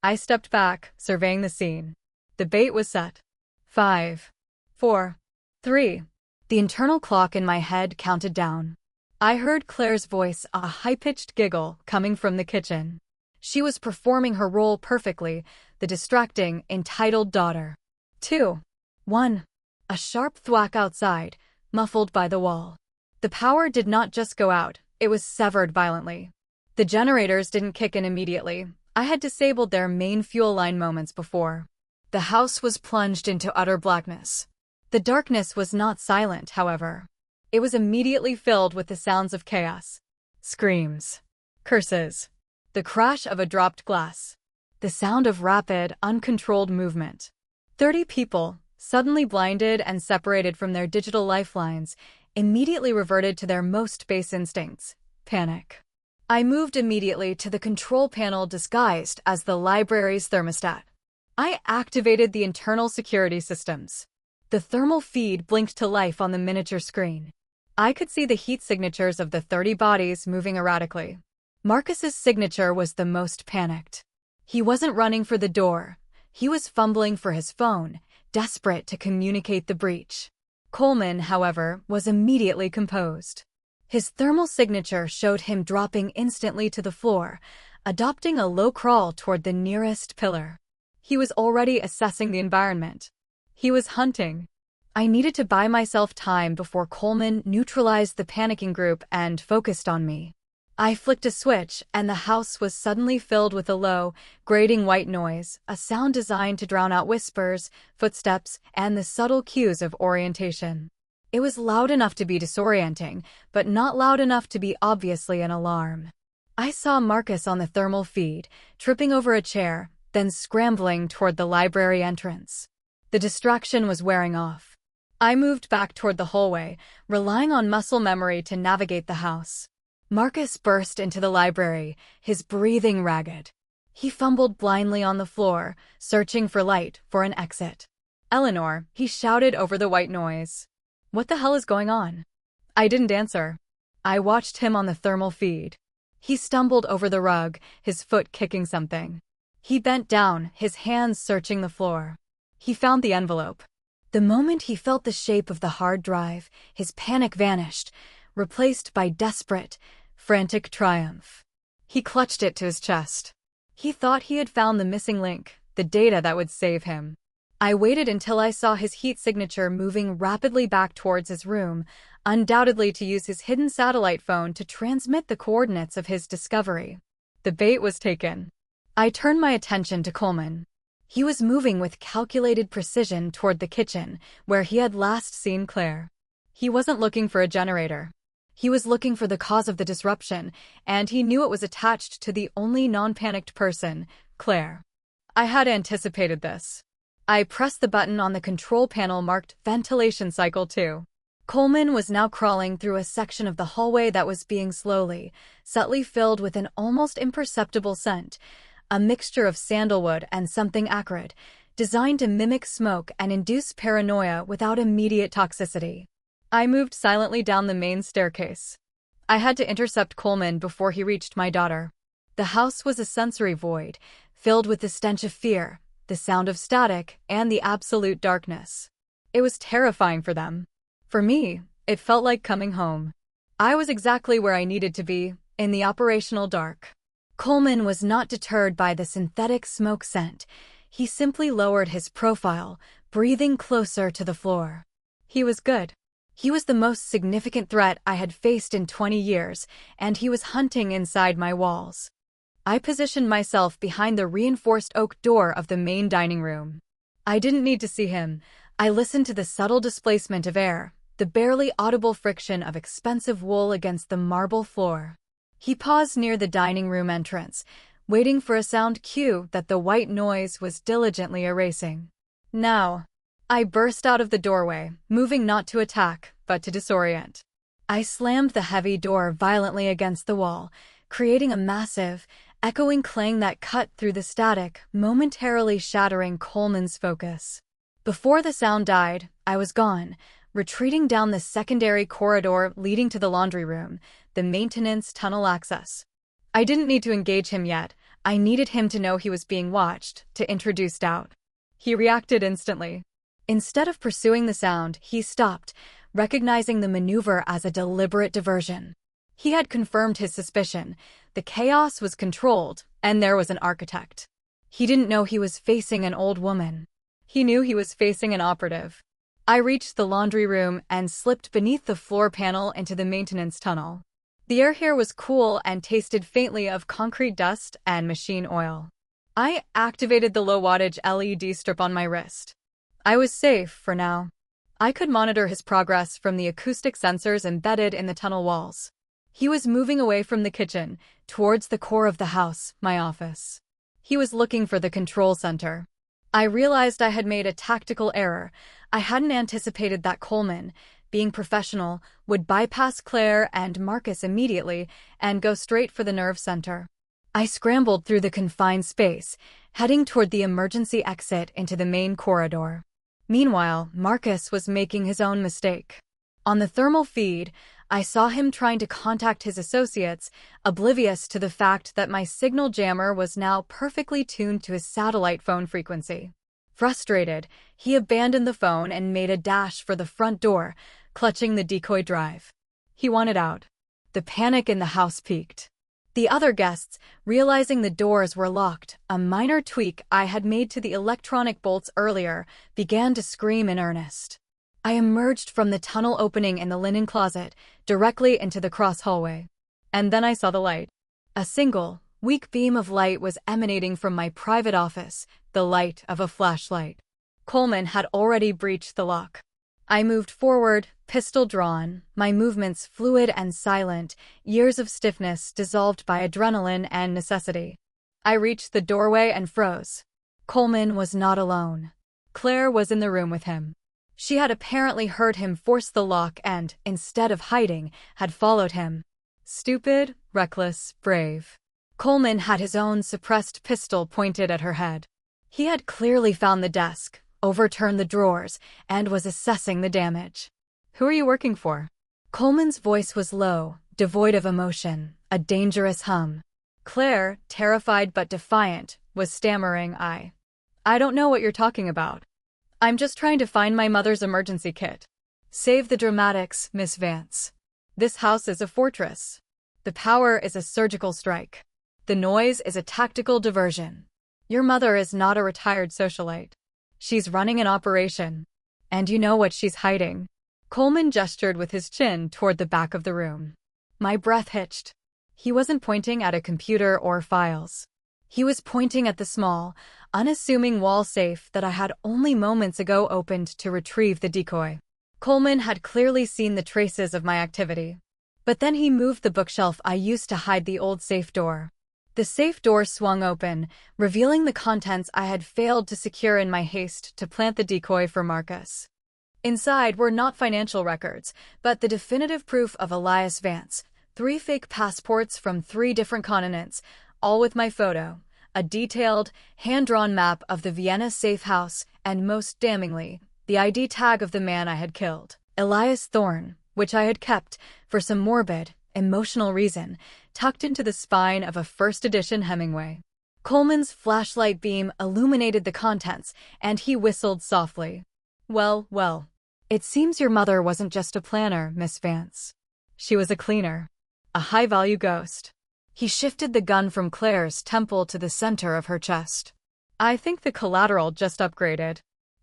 I stepped back, surveying the scene. The bait was set. 5, 4, 3. The internal clock in my head counted down. I heard Claire's voice, a high-pitched giggle, coming from the kitchen. She was performing her role perfectly, the distracting, entitled daughter. 2, 1. A sharp thwack outside, muffled by the wall. The power did not just go out, it was severed violently. The generators didn't kick in immediately. I had disabled their main fuel line moments before. The house was plunged into utter blackness. The darkness was not silent, however. It was immediately filled with the sounds of chaos. Screams. Curses. The crash of a dropped glass. The sound of rapid, uncontrolled movement. 30 people, suddenly blinded and separated from their digital lifelines, immediately reverted to their most base instincts: panic. I moved immediately to the control panel disguised as the library's thermostat. I activated the internal security systems. The thermal feed blinked to life on the miniature screen. I could see the heat signatures of the 30 bodies moving erratically. Marcus's signature was the most panicked. He wasn't running for the door. He was fumbling for his phone, desperate to communicate the breach. Coleman, however, was immediately composed. His thermal signature showed him dropping instantly to the floor, adopting a low crawl toward the nearest pillar. He was already assessing the environment. He was hunting. I needed to buy myself time before Coleman neutralized the panicking group and focused on me. I flicked a switch, and the house was suddenly filled with a low, grating white noise, a sound designed to drown out whispers, footsteps, and the subtle cues of orientation. It was loud enough to be disorienting, but not loud enough to be obviously an alarm. I saw Marcus on the thermal feed, tripping over a chair, then scrambling toward the library entrance. The distraction was wearing off. I moved back toward the hallway, relying on muscle memory to navigate the house. Marcus burst into the library, his breathing ragged. He fumbled blindly on the floor, searching for light for an exit. "Eleanor," he shouted over the white noise. "What the hell is going on?" I didn't answer. I watched him on the thermal feed. He stumbled over the rug, his foot kicking something. He bent down, his hands searching the floor. He found the envelope. The moment he felt the shape of the hard drive, his panic vanished, replaced by desperate, frantic triumph. He clutched it to his chest. He thought he had found the missing link, the data that would save him. I waited until I saw his heat signature moving rapidly back towards his room, undoubtedly to use his hidden satellite phone to transmit the coordinates of his discovery. The bait was taken. I turned my attention to Coleman. He was moving with calculated precision toward the kitchen, where he had last seen Claire. He wasn't looking for a generator. He was looking for the cause of the disruption, and he knew it was attached to the only non-panicked person, Claire. I had anticipated this. I pressed the button on the control panel marked Ventilation Cycle 2. Coleman was now crawling through a section of the hallway that was being subtly filled with an almost imperceptible scent, a mixture of sandalwood and something acrid, designed to mimic smoke and induce paranoia without immediate toxicity. I moved silently down the main staircase. I had to intercept Coleman before he reached my daughter. The house was a sensory void, filled with the stench of fear, the sound of static, and the absolute darkness. It was terrifying for them. For me, it felt like coming home. I was exactly where I needed to be, in the operational dark. Coleman was not deterred by the synthetic smoke scent. He simply lowered his profile, breathing closer to the floor. He was good. He was the most significant threat I had faced in 20 years, and he was hunting inside my walls. I positioned myself behind the reinforced oak door of the main dining room. I didn't need to see him. I listened to the subtle displacement of air, the barely audible friction of expensive wool against the marble floor. He paused near the dining room entrance, waiting for a sound cue that the white noise was diligently erasing. Now, I burst out of the doorway, moving not to attack, but to disorient. I slammed the heavy door violently against the wall, creating a massive, echoing clang that cut through the static, momentarily shattering Coleman's focus. Before the sound died, I was gone, retreating down the secondary corridor leading to the laundry room, the maintenance tunnel access. I didn't need to engage him yet. I needed him to know he was being watched, to introduce doubt. He reacted instantly. Instead of pursuing the sound, he stopped, recognizing the maneuver as a deliberate diversion. He had confirmed his suspicion. The chaos was controlled, and there was an architect. He didn't know he was facing an old woman. He knew he was facing an operative. I reached the laundry room and slipped beneath the floor panel into the maintenance tunnel. The air here was cool and tasted faintly of concrete dust and machine oil. I activated the low-wattage LED strip on my wrist. I was safe for now. I could monitor his progress from the acoustic sensors embedded in the tunnel walls. He was moving away from the kitchen, towards the core of the house, my office. He was looking for the control center. I realized I had made a tactical error. I hadn't anticipated that Coleman, being professional, would bypass Claire and Marcus immediately and go straight for the nerve center. I scrambled through the confined space, heading toward the emergency exit into the main corridor. Meanwhile, Marcus was making his own mistake. On the thermal feed, I saw him trying to contact his associates, oblivious to the fact that my signal jammer was now perfectly tuned to his satellite phone frequency. Frustrated, he abandoned the phone and made a dash for the front door, clutching the decoy drive. He wanted out. The panic in the house peaked. The other guests, realizing the doors were locked, a minor tweak I had made to the electronic bolts earlier, began to scream in earnest. I emerged from the tunnel opening in the linen closet, directly into the cross hallway. And then I saw the light. A single, weak beam of light was emanating from my private office, the light of a flashlight. Coleman had already breached the lock. I moved forward, pistol drawn, my movements fluid and silent, years of stiffness dissolved by adrenaline and necessity. I reached the doorway and froze. Coleman was not alone. Claire was in the room with him. She had apparently heard him force the lock and, instead of hiding, had followed him. Stupid, reckless, brave. Coleman had his own suppressed pistol pointed at her head. He had clearly found the desk, overturned the drawers, and was assessing the damage. "Who are you working for?" Coleman's voice was low, devoid of emotion, a dangerous hum. Claire, terrified but defiant, was stammering, I don't know what you're talking about. I'm just trying to find my mother's emergency kit." "Save the dramatics, Miss Vance. This house is a fortress. The power is a surgical strike. The noise is a tactical diversion. Your mother is not a retired socialite. She's running an operation. And you know what she's hiding." Coleman gestured with his chin toward the back of the room. My breath hitched. He wasn't pointing at a computer or files. He was pointing at the small, unassuming wall safe that I had only moments ago opened to retrieve the decoy. Coleman had clearly seen the traces of my activity. But then he moved the bookshelf I used to hide the old safe door. The safe door swung open, revealing the contents I had failed to secure in my haste to plant the decoy for Marcus. Inside were not financial records, but the definitive proof of Elias Vance, 3 fake passports from 3 different continents, all with my photo, a detailed, hand-drawn map of the Vienna safe house, and most damningly, the ID tag of the man I had killed, Elias Thorne, which I had kept, for some morbid, emotional reason, tucked into the spine of a first-edition Hemingway. Coleman's flashlight beam illuminated the contents, and he whistled softly. Well, it seems your mother wasn't just a planner, Miss Vance. She was a cleaner. A high-value ghost." He shifted the gun from Claire's temple to the center of her chest. "I think the collateral just upgraded.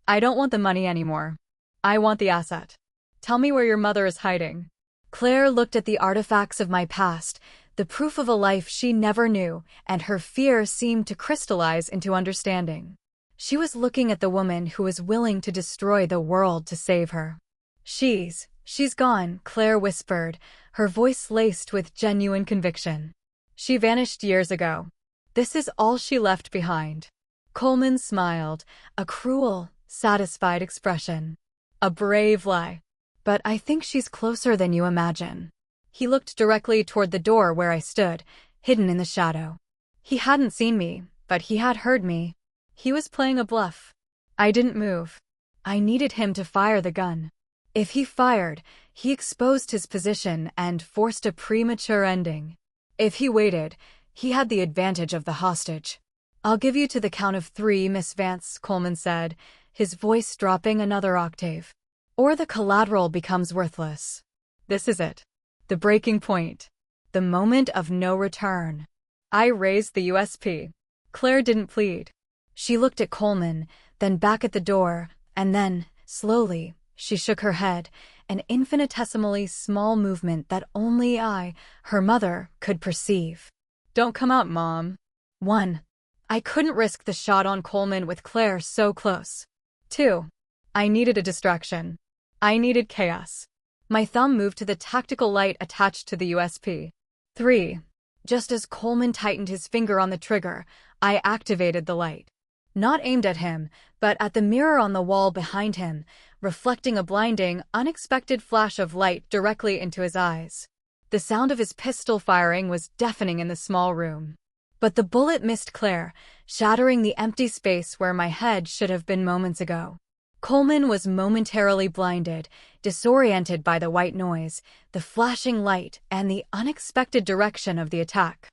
I don't want the money anymore. I want the asset. Tell me where your mother is hiding." Claire looked at the artifacts of my past, the proof of a life she never knew, and her fear seemed to crystallize into understanding. She was looking at the woman who was willing to destroy the world to save her. She's gone," Claire whispered, her voice laced with genuine conviction. "She vanished years ago. This is all she left behind." Coleman smiled, a cruel, satisfied expression. "A brave lie. But I think she's closer than you imagine." He looked directly toward the door where I stood, hidden in the shadow. He hadn't seen me, but he had heard me. He was playing a bluff. I didn't move. I needed him to fire the gun. If he fired, he exposed his position and forced a premature ending. If he waited, he had the advantage of the hostage. "I'll give you to the count of 3, Miss Vance," Coleman said, his voice dropping another octave. "Or the collateral becomes worthless. This is it. The breaking point. The moment of no return." I raised the USP. Claire didn't plead. She looked at Coleman, then back at the door, and then, slowly, she shook her head, an infinitesimally small movement that only I, her mother, could perceive. "Don't come out, Mom." 1. I couldn't risk the shot on Coleman with Claire so close. 2. I needed a distraction. I needed chaos. My thumb moved to the tactical light attached to the USP. 3. Just as Coleman tightened his finger on the trigger, I activated the light. Not aimed at him, but at the mirror on the wall behind him, reflecting a blinding, unexpected flash of light directly into his eyes. The sound of his pistol firing was deafening in the small room. But the bullet missed Claire, shattering the empty space where my head should have been moments ago. Coleman was momentarily blinded, disoriented by the white noise, the flashing light, and the unexpected direction of the attack.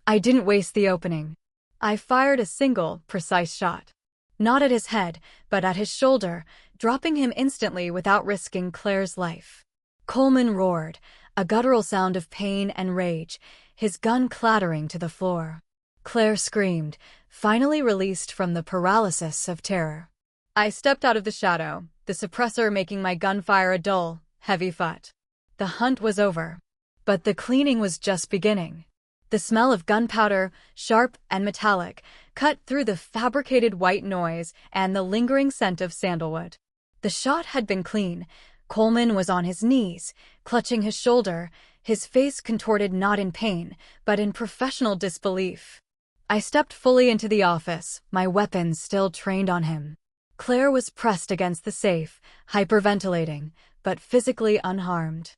I didn't waste the opening. I fired a single, precise shot. Not at his head, but at his shoulder, dropping him instantly without risking Claire's life. Coleman roared, a guttural sound of pain and rage, his gun clattering to the floor. Claire screamed, finally released from the paralysis of terror. I stepped out of the shadow, the suppressor making my gunfire a dull, heavy thud. The hunt was over. But the cleaning was just beginning. The smell of gunpowder, sharp and metallic, cut through the fabricated white noise and the lingering scent of sandalwood. The shot had been clean. Coleman was on his knees, clutching his shoulder, his face contorted not in pain, but in professional disbelief. I stepped fully into the office, my weapons still trained on him. Claire was pressed against the safe, hyperventilating, but physically unharmed.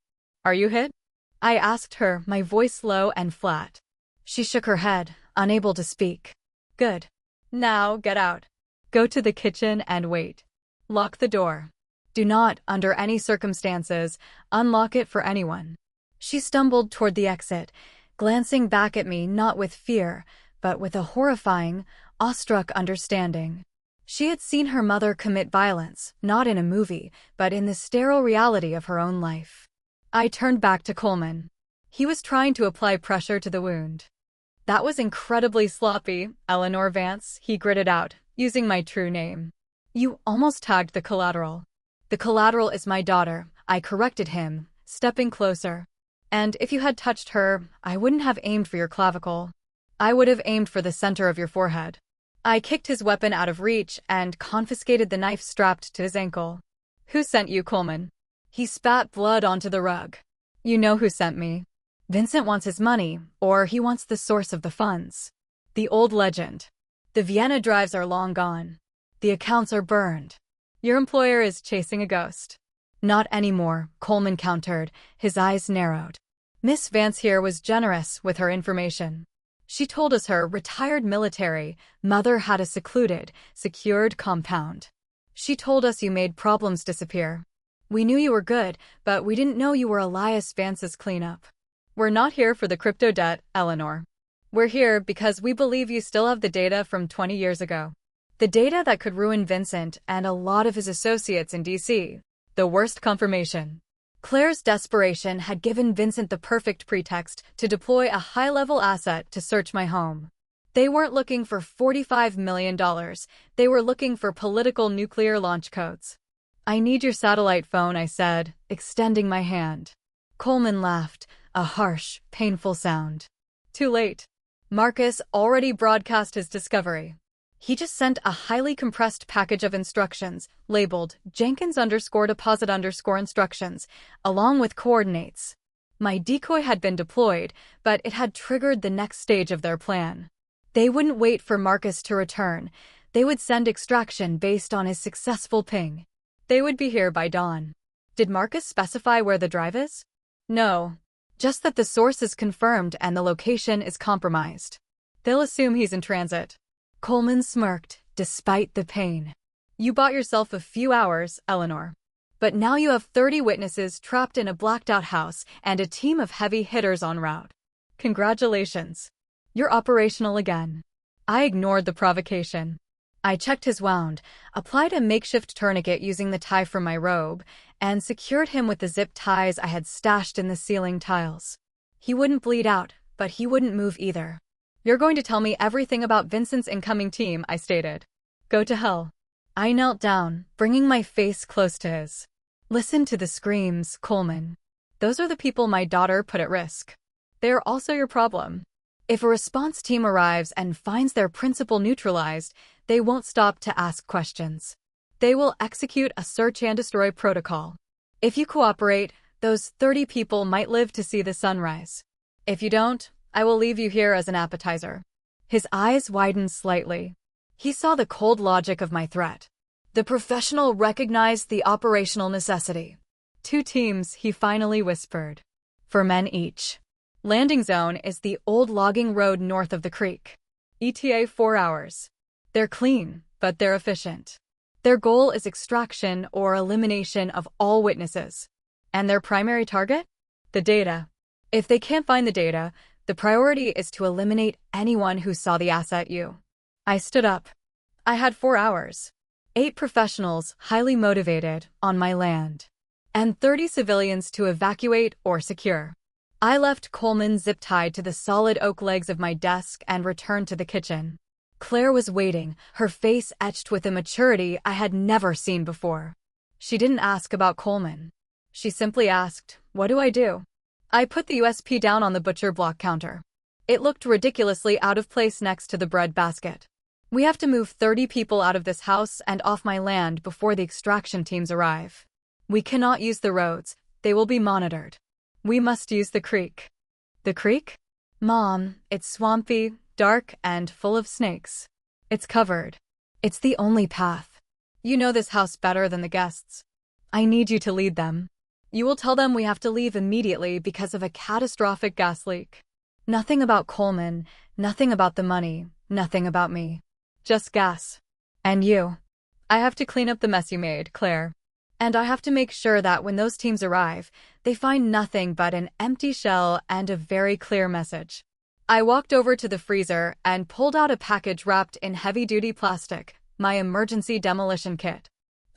"Are you hit?" I asked her, my voice low and flat. She shook her head, unable to speak. "Good. Now get out. Go to the kitchen and wait. Lock the door. Do not, under any circumstances, unlock it for anyone." She stumbled toward the exit, glancing back at me not with fear, but with a horrifying, awestruck understanding. She had seen her mother commit violence, not in a movie, but in the sterile reality of her own life. I turned back to Coleman. He was trying to apply pressure to the wound. "That was incredibly sloppy, Eleanor Vance," he gritted out, using my true name. "You almost tagged the collateral." "The collateral is my daughter," I corrected him, stepping closer. "And if you had touched her, I wouldn't have aimed for your clavicle. I would have aimed for the center of your forehead." I kicked his weapon out of reach and confiscated the knife strapped to his ankle. "Who sent you, Coleman?" He spat blood onto the rug. "You know who sent me. Vincent wants his money, or he wants the source of the funds. The old legend. The Vienna drives are long gone. The accounts are burned. Your employer is chasing a ghost." "Not anymore," Coleman countered, his eyes narrowed. "Miss Vance here was generous with her information. She told us her retired military mother had a secluded, secured compound. She told us you made problems disappear. We knew you were good, but we didn't know you were Elias Vance's cleanup. We're not here for the crypto debt, Eleanor. We're here because we believe you still have the data from 20 years ago. The data that could ruin Vincent and a lot of his associates in D.C. The worst confirmation." Claire's desperation had given Vincent the perfect pretext to deploy a high-level asset to search my home. They weren't looking for $45 million. They were looking for political nuclear launch codes. "I need your satellite phone," I said, extending my hand. Coleman laughed, a harsh, painful sound. "Too late. Marcus already broadcast his discovery. He just sent a highly compressed package of instructions, labeled Jenkins_deposit_instructions, along with coordinates. My decoy had been deployed, but it had triggered the next stage of their plan. They wouldn't wait for Marcus to return. They would send extraction based on his successful ping. They would be here by dawn." "Did Marcus specify where the drive is?" "No. Just that the source is confirmed and the location is compromised. They'll assume he's in transit." Coleman smirked, despite the pain. "You bought yourself a few hours, Eleanor. But now you have 30 witnesses trapped in a blacked-out house and a team of heavy hitters en route. Congratulations. You're operational again." I ignored the provocation. I checked his wound, applied a makeshift tourniquet using the tie from my robe, and secured him with the zip ties I had stashed in the ceiling tiles. He wouldn't bleed out, but he wouldn't move either. "You're going to tell me everything about Vincent's incoming team," I stated. "Go to hell." I knelt down, bringing my face close to his. "Listen to the screams, Coleman. Those are the people my daughter put at risk. They are also your problem. If a response team arrives and finds their principal neutralized, they won't stop to ask questions. They will execute a search and destroy protocol. If you cooperate, those 30 people might live to see the sunrise. If you don't, I will leave you here as an appetizer." His eyes widened slightly. He saw the cold logic of my threat. The professional recognized the operational necessity. 2 teams, he finally whispered. 4 men each. Landing zone is the old logging road north of the creek. ETA 4 hours. They're clean, but they're efficient. Their goal is extraction or elimination of all witnesses. And their primary target? The data. If they can't find the data, the priority is to eliminate anyone who saw the asset you. I stood up. I had 4 hours. 8 professionals, highly motivated, on my land. And 30 civilians to evacuate or secure. I left Coleman zip-tied to the solid oak legs of my desk and returned to the kitchen. Claire was waiting, her face etched with a maturity I had never seen before. She didn't ask about Coleman. She simply asked, "What do I do?" I put the USP down on the butcher block counter. It looked ridiculously out of place next to the bread basket. "We have to move 30 people out of this house and off my land before the extraction teams arrive. We cannot use the roads, they will be monitored. We must use the creek." "The creek?" "Mom, it's swampy, dark, and full of snakes. It's covered. It's the only path. You know this house better than the guests. I need you to lead them. You will tell them we have to leave immediately because of a catastrophic gas leak. Nothing about Coleman, nothing about the money, nothing about me. Just gas. And you. I have to clean up the mess you made, Claire. And I have to make sure that when those teams arrive, they find nothing but an empty shell and a very clear message." I walked over to the freezer and pulled out a package wrapped in heavy-duty plastic, my emergency demolition kit.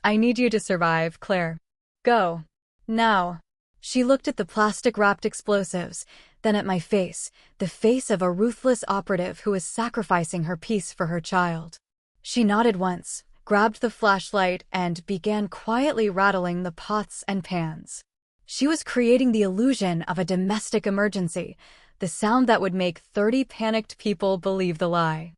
"I need you to survive, Claire. Go. Now." She looked at the plastic-wrapped explosives, then at my face, the face of a ruthless operative who is sacrificing her peace for her child. She nodded once, grabbed the flashlight, and began quietly rattling the pots and pans. She was creating the illusion of a domestic emergency, the sound that would make 30 panicked people believe the lie.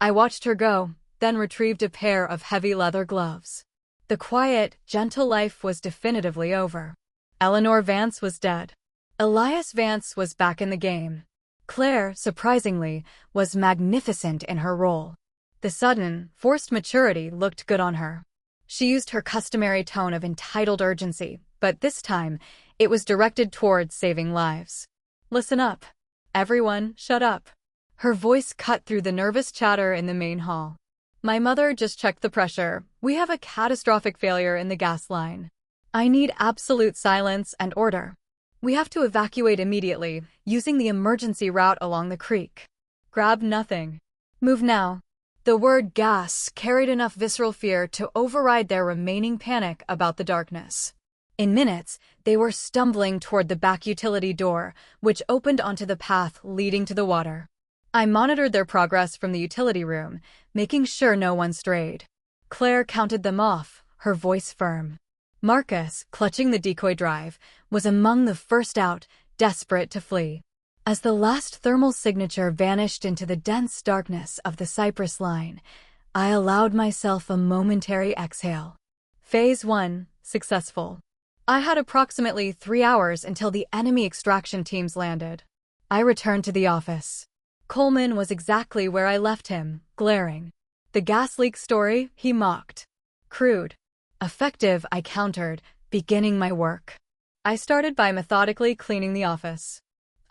I watched her go, then retrieved a pair of heavy leather gloves. The quiet, gentle life was definitively over. Eleanor Vance was dead. Elias Vance was back in the game. Claire, surprisingly, was magnificent in her role. The sudden, forced maturity looked good on her. She used her customary tone of entitled urgency, but this time, it was directed towards saving lives. "Listen up. Everyone, shut up." Her voice cut through the nervous chatter in the main hall. "My mother just checked the pressure. We have a catastrophic failure in the gas line. I need absolute silence and order. We have to evacuate immediately, using the emergency route along the creek. Grab nothing. Move now." The word gas carried enough visceral fear to override their remaining panic about the darkness. In minutes, they were stumbling toward the back utility door, which opened onto the path leading to the water. I monitored their progress from the utility room, making sure no one strayed. Claire counted them off, her voice firm. Marcus, clutching the decoy drive, was among the first out, desperate to flee. As the last thermal signature vanished into the dense darkness of the Cypress line, I allowed myself a momentary exhale. Phase 1, successful. I had approximately 3 hours until the enemy extraction teams landed. I returned to the office. Coleman was exactly where I left him, glaring. "The gas leak story," he mocked. "Crude." "Effective," I countered, beginning my work. I started by methodically cleaning the office.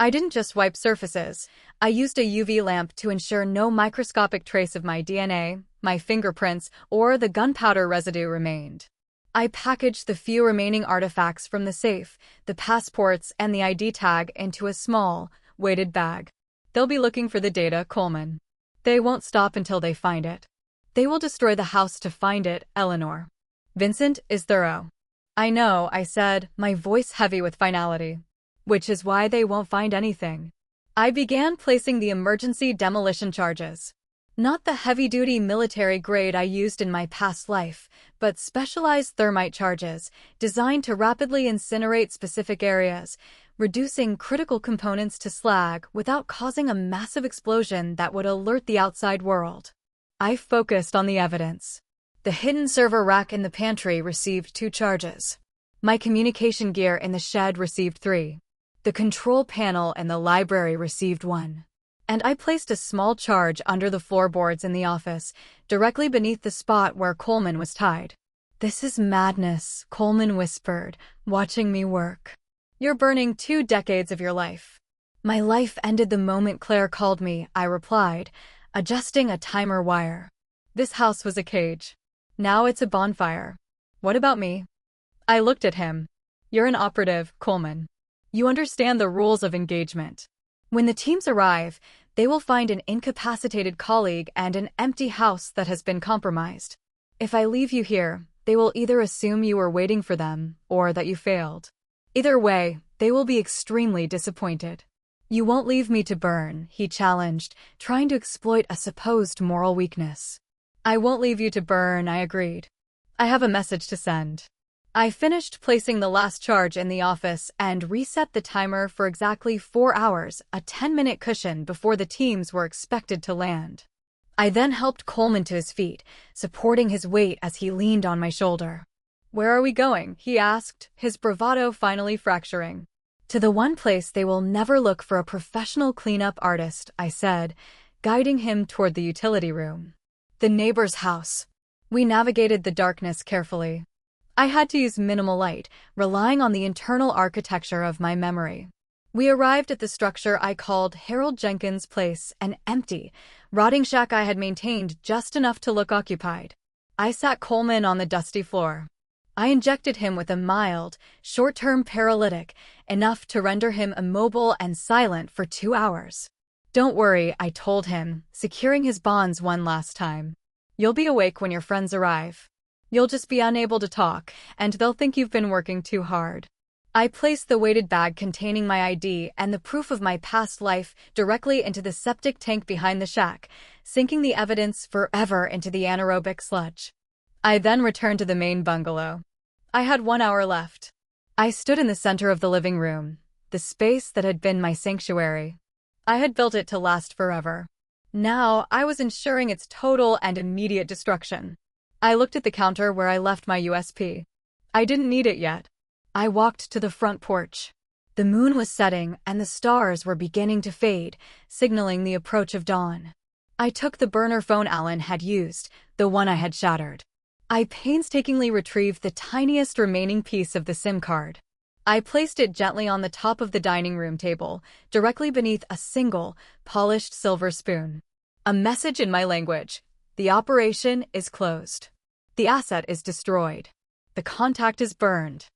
I didn't just wipe surfaces. I used a UV lamp to ensure no microscopic trace of my DNA, my fingerprints, or the gunpowder residue remained. I packaged the few remaining artifacts from the safe, the passports and the ID tag, into a small, weighted bag. "They'll be looking for the data, Coleman. They won't stop until they find it. They will destroy the house to find it, Eleanor. Vincent is thorough." "I know," I said, my voice heavy with finality. "Which is why they won't find anything." I began placing the emergency demolition charges. Not the heavy-duty military grade I used in my past life, but specialized thermite charges, designed to rapidly incinerate specific areas, reducing critical components to slag without causing a massive explosion that would alert the outside world. I focused on the evidence. The hidden server rack in the pantry received 2 charges. My communication gear in the shed received 3. The control panel in the library received 1. and I placed a small charge under the floorboards in the office, directly beneath the spot where Coleman was tied. "This is madness," Coleman whispered, watching me work. "You're burning 2 decades of your life." "My life ended the moment Claire called me," I replied, adjusting a timer wire. "This house was a cage. Now it's a bonfire. What about me?" I looked at him. "You're an operative, Coleman. You understand the rules of engagement. When the teams arrive, they will find an incapacitated colleague and an empty house that has been compromised. If I leave you here, they will either assume you were waiting for them or that you failed. Either way, they will be extremely disappointed." "You won't leave me to burn," he challenged, trying to exploit a supposed moral weakness. "I won't leave you to burn," I agreed. "I have a message to send." I finished placing the last charge in the office and reset the timer for exactly 4 hours, a 10-minute cushion before the teams were expected to land. I then helped Coleman to his feet, supporting his weight as he leaned on my shoulder. "Where are we going?" he asked, his bravado finally fracturing. "To the one place they will never look for a professional cleanup artist," I said, guiding him toward the utility room. The neighbor's house. We navigated the darkness carefully. I had to use minimal light, relying on the internal architecture of my memory. We arrived at the structure I called Harold Jenkins' place, an empty, rotting shack I had maintained just enough to look occupied. I sat Coleman on the dusty floor. I injected him with a mild, short-term paralytic, enough to render him immobile and silent for 2 hours. "Don't worry," I told him, securing his bonds one last time. "You'll be awake when your friends arrive. You'll just be unable to talk, and they'll think you've been working too hard." I placed the weighted bag containing my ID and the proof of my past life directly into the septic tank behind the shack, sinking the evidence forever into the anaerobic sludge. I then returned to the main bungalow. I had 1 hour left. I stood in the center of the living room, the space that had been my sanctuary. I had built it to last forever. Now I was ensuring its total and immediate destruction. I looked at the counter where I left my USP. I didn't need it yet. I walked to the front porch. The moon was setting and the stars were beginning to fade, signaling the approach of dawn. I took the burner phone Alan had used, the one I had shattered. I painstakingly retrieved the tiniest remaining piece of the SIM card. I placed it gently on the top of the dining room table, directly beneath a single, polished silver spoon. A message in my language. The operation is closed. The asset is destroyed. The contact is burned.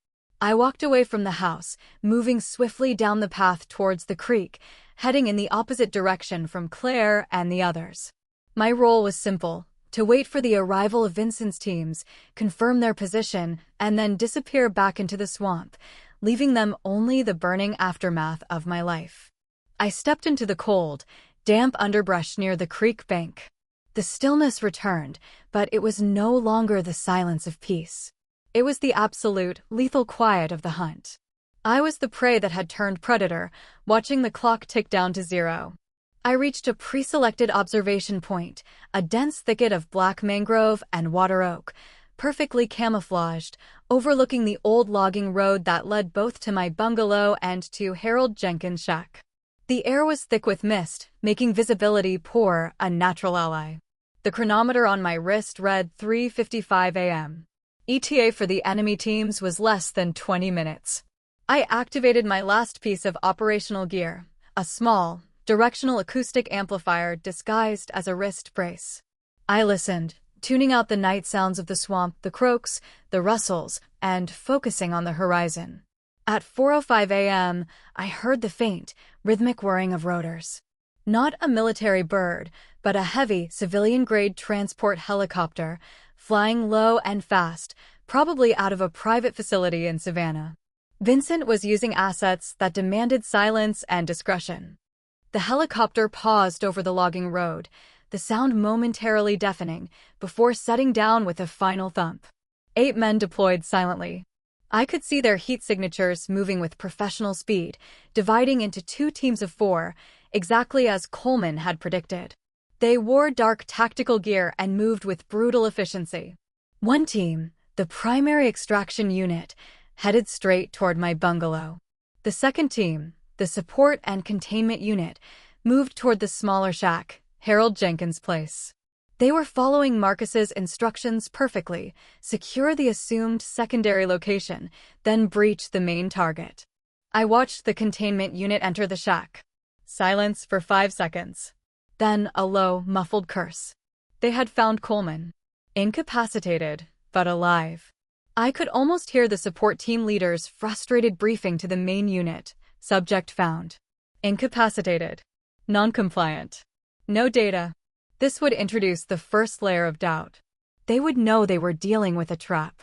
I walked away from the house, moving swiftly down the path towards the creek, heading in the opposite direction from Claire and the others. My role was simple: to wait for the arrival of Vincent's teams, confirm their position, and then disappear back into the swamp, leaving them only the burning aftermath of my life. I stepped into the cold, damp underbrush near the creek bank. The stillness returned, but it was no longer the silence of peace. It was the absolute, lethal quiet of the hunt. I was the prey that had turned predator, watching the clock tick down to 0. I reached a pre-selected observation point, a dense thicket of black mangrove and water oak, perfectly camouflaged, overlooking the old logging road that led both to my bungalow and to Harold Jenkins' shack. The air was thick with mist, making visibility poor, a natural ally. The chronometer on my wrist read 3:55 a.m. ETA for the enemy teams was less than 20 minutes. I activated my last piece of operational gear, a small, directional acoustic amplifier disguised as a wrist brace. I listened, tuning out the night sounds of the swamp, the croaks, the rustles, and focusing on the horizon. At 4:05 a.m., I heard the faint, rhythmic whirring of rotors. Not a military bird, but a heavy, civilian-grade transport helicopter, flying low and fast, probably out of a private facility in Savannah. Vincent was using assets that demanded silence and discretion. The helicopter paused over the logging road, the sound momentarily deafening, before setting down with a final thump. 8 men deployed silently. I could see their heat signatures moving with professional speed, dividing into 2 teams of 4, exactly as Coleman had predicted. They wore dark tactical gear and moved with brutal efficiency. One team, the primary extraction unit, headed straight toward my bungalow. The second team, the support and containment unit, moved toward the smaller shack, Harold Jenkins' place. They were following Marcus's instructions perfectly: secure the assumed secondary location, then breach the main target. I watched the containment unit enter the shack. Silence for 5 seconds. Then a low, muffled curse. They had found Coleman. Incapacitated, but alive. I could almost hear the support team leader's frustrated briefing to the main unit. Subject found. Incapacitated. Non-compliant. No data. This would introduce the first layer of doubt. They would know they were dealing with a trap.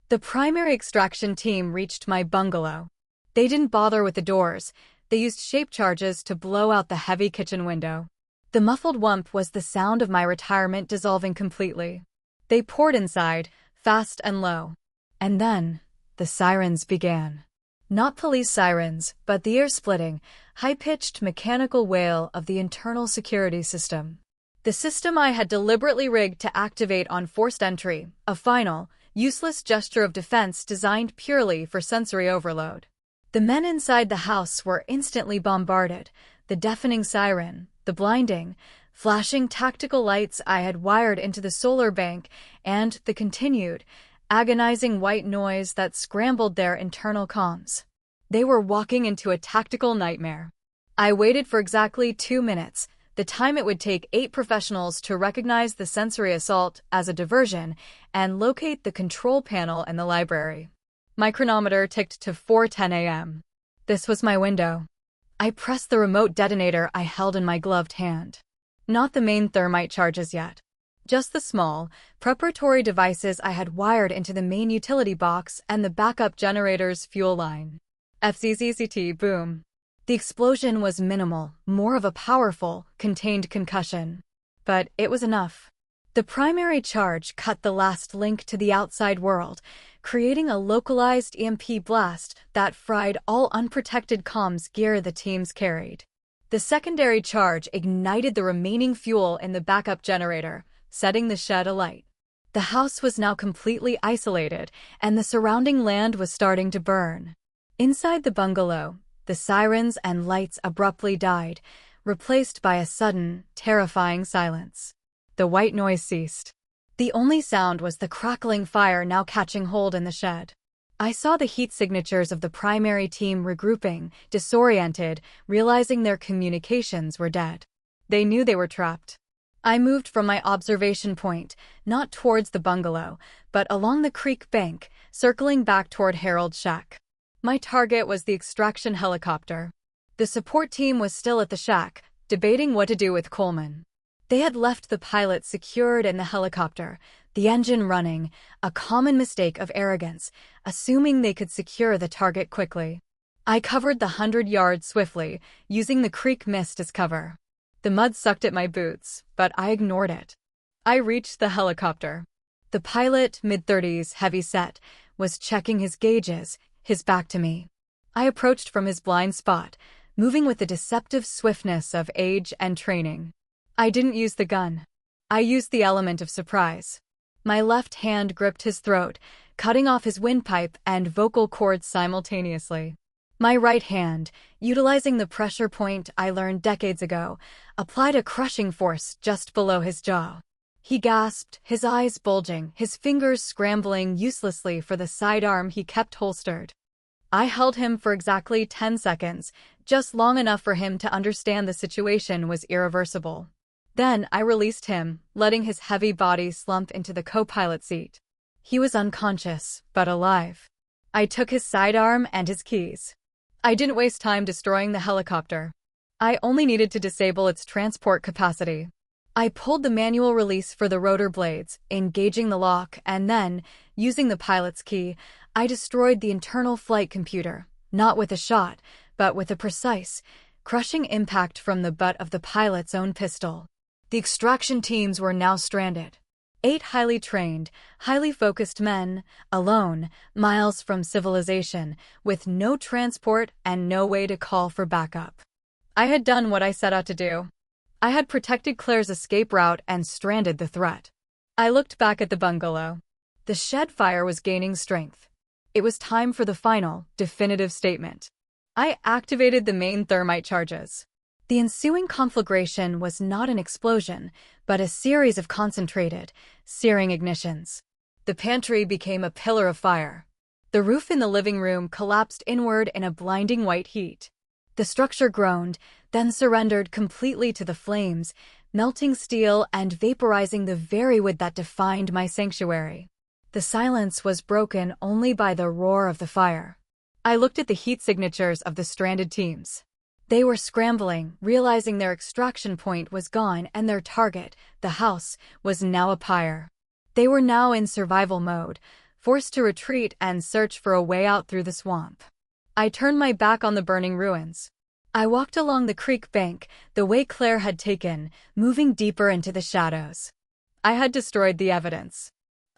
The primary extraction team reached my bungalow. They didn't bother with the doors. They used shape charges to blow out the heavy kitchen window. The muffled whump was the sound of my retirement dissolving completely. They poured inside, fast and low. And then, the sirens began. Not police sirens, but the ear-splitting, high-pitched mechanical wail of the internal security system. The system I had deliberately rigged to activate on forced entry, a final, useless gesture of defense designed purely for sensory overload. The men inside the house were instantly bombarded. The deafening siren, the blinding, flashing tactical lights I had wired into the solar bank, and the continued, agonizing white noise that scrambled their internal comms. They were walking into a tactical nightmare. I waited for exactly 2 minutes, the time it would take 8 professionals to recognize the sensory assault as a diversion and locate the control panel in the library. My chronometer ticked to 4:10 a.m. This was my window. I pressed the remote detonator I held in my gloved hand. Not the main thermite charges yet. Just the small, preparatory devices I had wired into the main utility box and the backup generator's fuel line. FZZZT boom. The explosion was minimal, more of a powerful, contained concussion. But it was enough. The primary charge cut the last link to the outside world, creating a localized EMP blast that fried all unprotected comms gear the teams carried. The secondary charge ignited the remaining fuel in the backup generator, setting the shed alight. The house was now completely isolated, and the surrounding land was starting to burn. Inside the bungalow, the sirens and lights abruptly died, replaced by a sudden, terrifying silence. The white noise ceased. The only sound was the crackling fire now catching hold in the shed. I saw the heat signatures of the primary team regrouping, disoriented, realizing their communications were dead. They knew they were trapped. I moved from my observation point, not towards the bungalow, but along the creek bank, circling back toward Harold's shack. My target was the extraction helicopter. The support team was still at the shack, debating what to do with Coleman. They had left the pilot secured in the helicopter, the engine running, a common mistake of arrogance, assuming they could secure the target quickly. I covered the 100 yards swiftly, using the creek mist as cover. The mud sucked at my boots, but I ignored it. I reached the helicopter. The pilot, mid-30s, heavy-set, was checking his gauges, his back to me. I approached from his blind spot, moving with the deceptive swiftness of age and training. I didn't use the gun. I used the element of surprise. My left hand gripped his throat, cutting off his windpipe and vocal cords simultaneously. My right hand, utilizing the pressure point I learned decades ago, applied a crushing force just below his jaw. He gasped, his eyes bulging, his fingers scrambling uselessly for the sidearm he kept holstered. I held him for exactly 10 seconds, just long enough for him to understand the situation was irreversible. Then I released him, letting his heavy body slump into the co-pilot seat. He was unconscious, but alive. I took his sidearm and his keys. I didn't waste time destroying the helicopter. I only needed to disable its transport capacity. I pulled the manual release for the rotor blades, engaging the lock, and then, using the pilot's key, I destroyed the internal flight computer, not with a shot, but with a precise, crushing impact from the butt of the pilot's own pistol. The extraction teams were now stranded. 8 highly trained, highly focused men, alone, miles from civilization, with no transport and no way to call for backup. I had done what I set out to do. I had protected Claire's escape route and stranded the threat. I looked back at the bungalow. The shed fire was gaining strength. It was time for the final, definitive statement. I activated the main thermite charges. The ensuing conflagration was not an explosion, but a series of concentrated, searing ignitions. The pantry became a pillar of fire. The roof in the living room collapsed inward in a blinding white heat. The structure groaned, then surrendered completely to the flames, melting steel and vaporizing the very wood that defined my sanctuary. The silence was broken only by the roar of the fire. I looked at the heat signatures of the stranded teams. They were scrambling, realizing their extraction point was gone and their target, the house, was now a pyre. They were now in survival mode, forced to retreat and search for a way out through the swamp. I turned my back on the burning ruins. I walked along the creek bank, the way Claire had taken, moving deeper into the shadows. I had destroyed the evidence.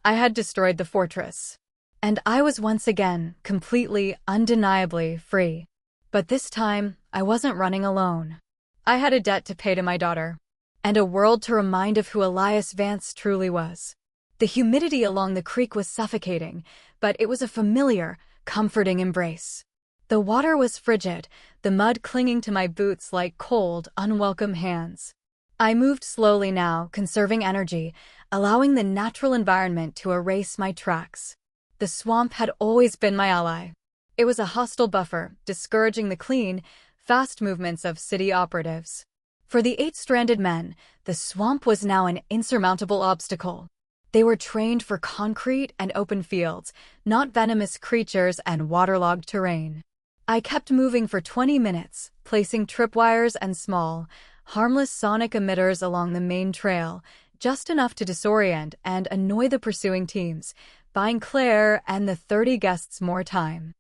I had destroyed the fortress. And I was once again, completely, undeniably free. But this time, I wasn't running alone. I had a debt to pay to my daughter. And a world to remind of who Elias Vance truly was. The humidity along the creek was suffocating, but it was a familiar, comforting embrace. The water was frigid, the mud clinging to my boots like cold, unwelcome hands. I moved slowly now, conserving energy, allowing the natural environment to erase my tracks. The swamp had always been my ally. It was a hostile buffer, discouraging the clean, fast movements of city operatives. For the 8 stranded men, the swamp was now an insurmountable obstacle. They were trained for concrete and open fields, not venomous creatures and waterlogged terrain. I kept moving for 20 minutes, placing tripwires and small, harmless sonic emitters along the main trail, just enough to disorient and annoy the pursuing teams, buying Claire and the 30 guests more time.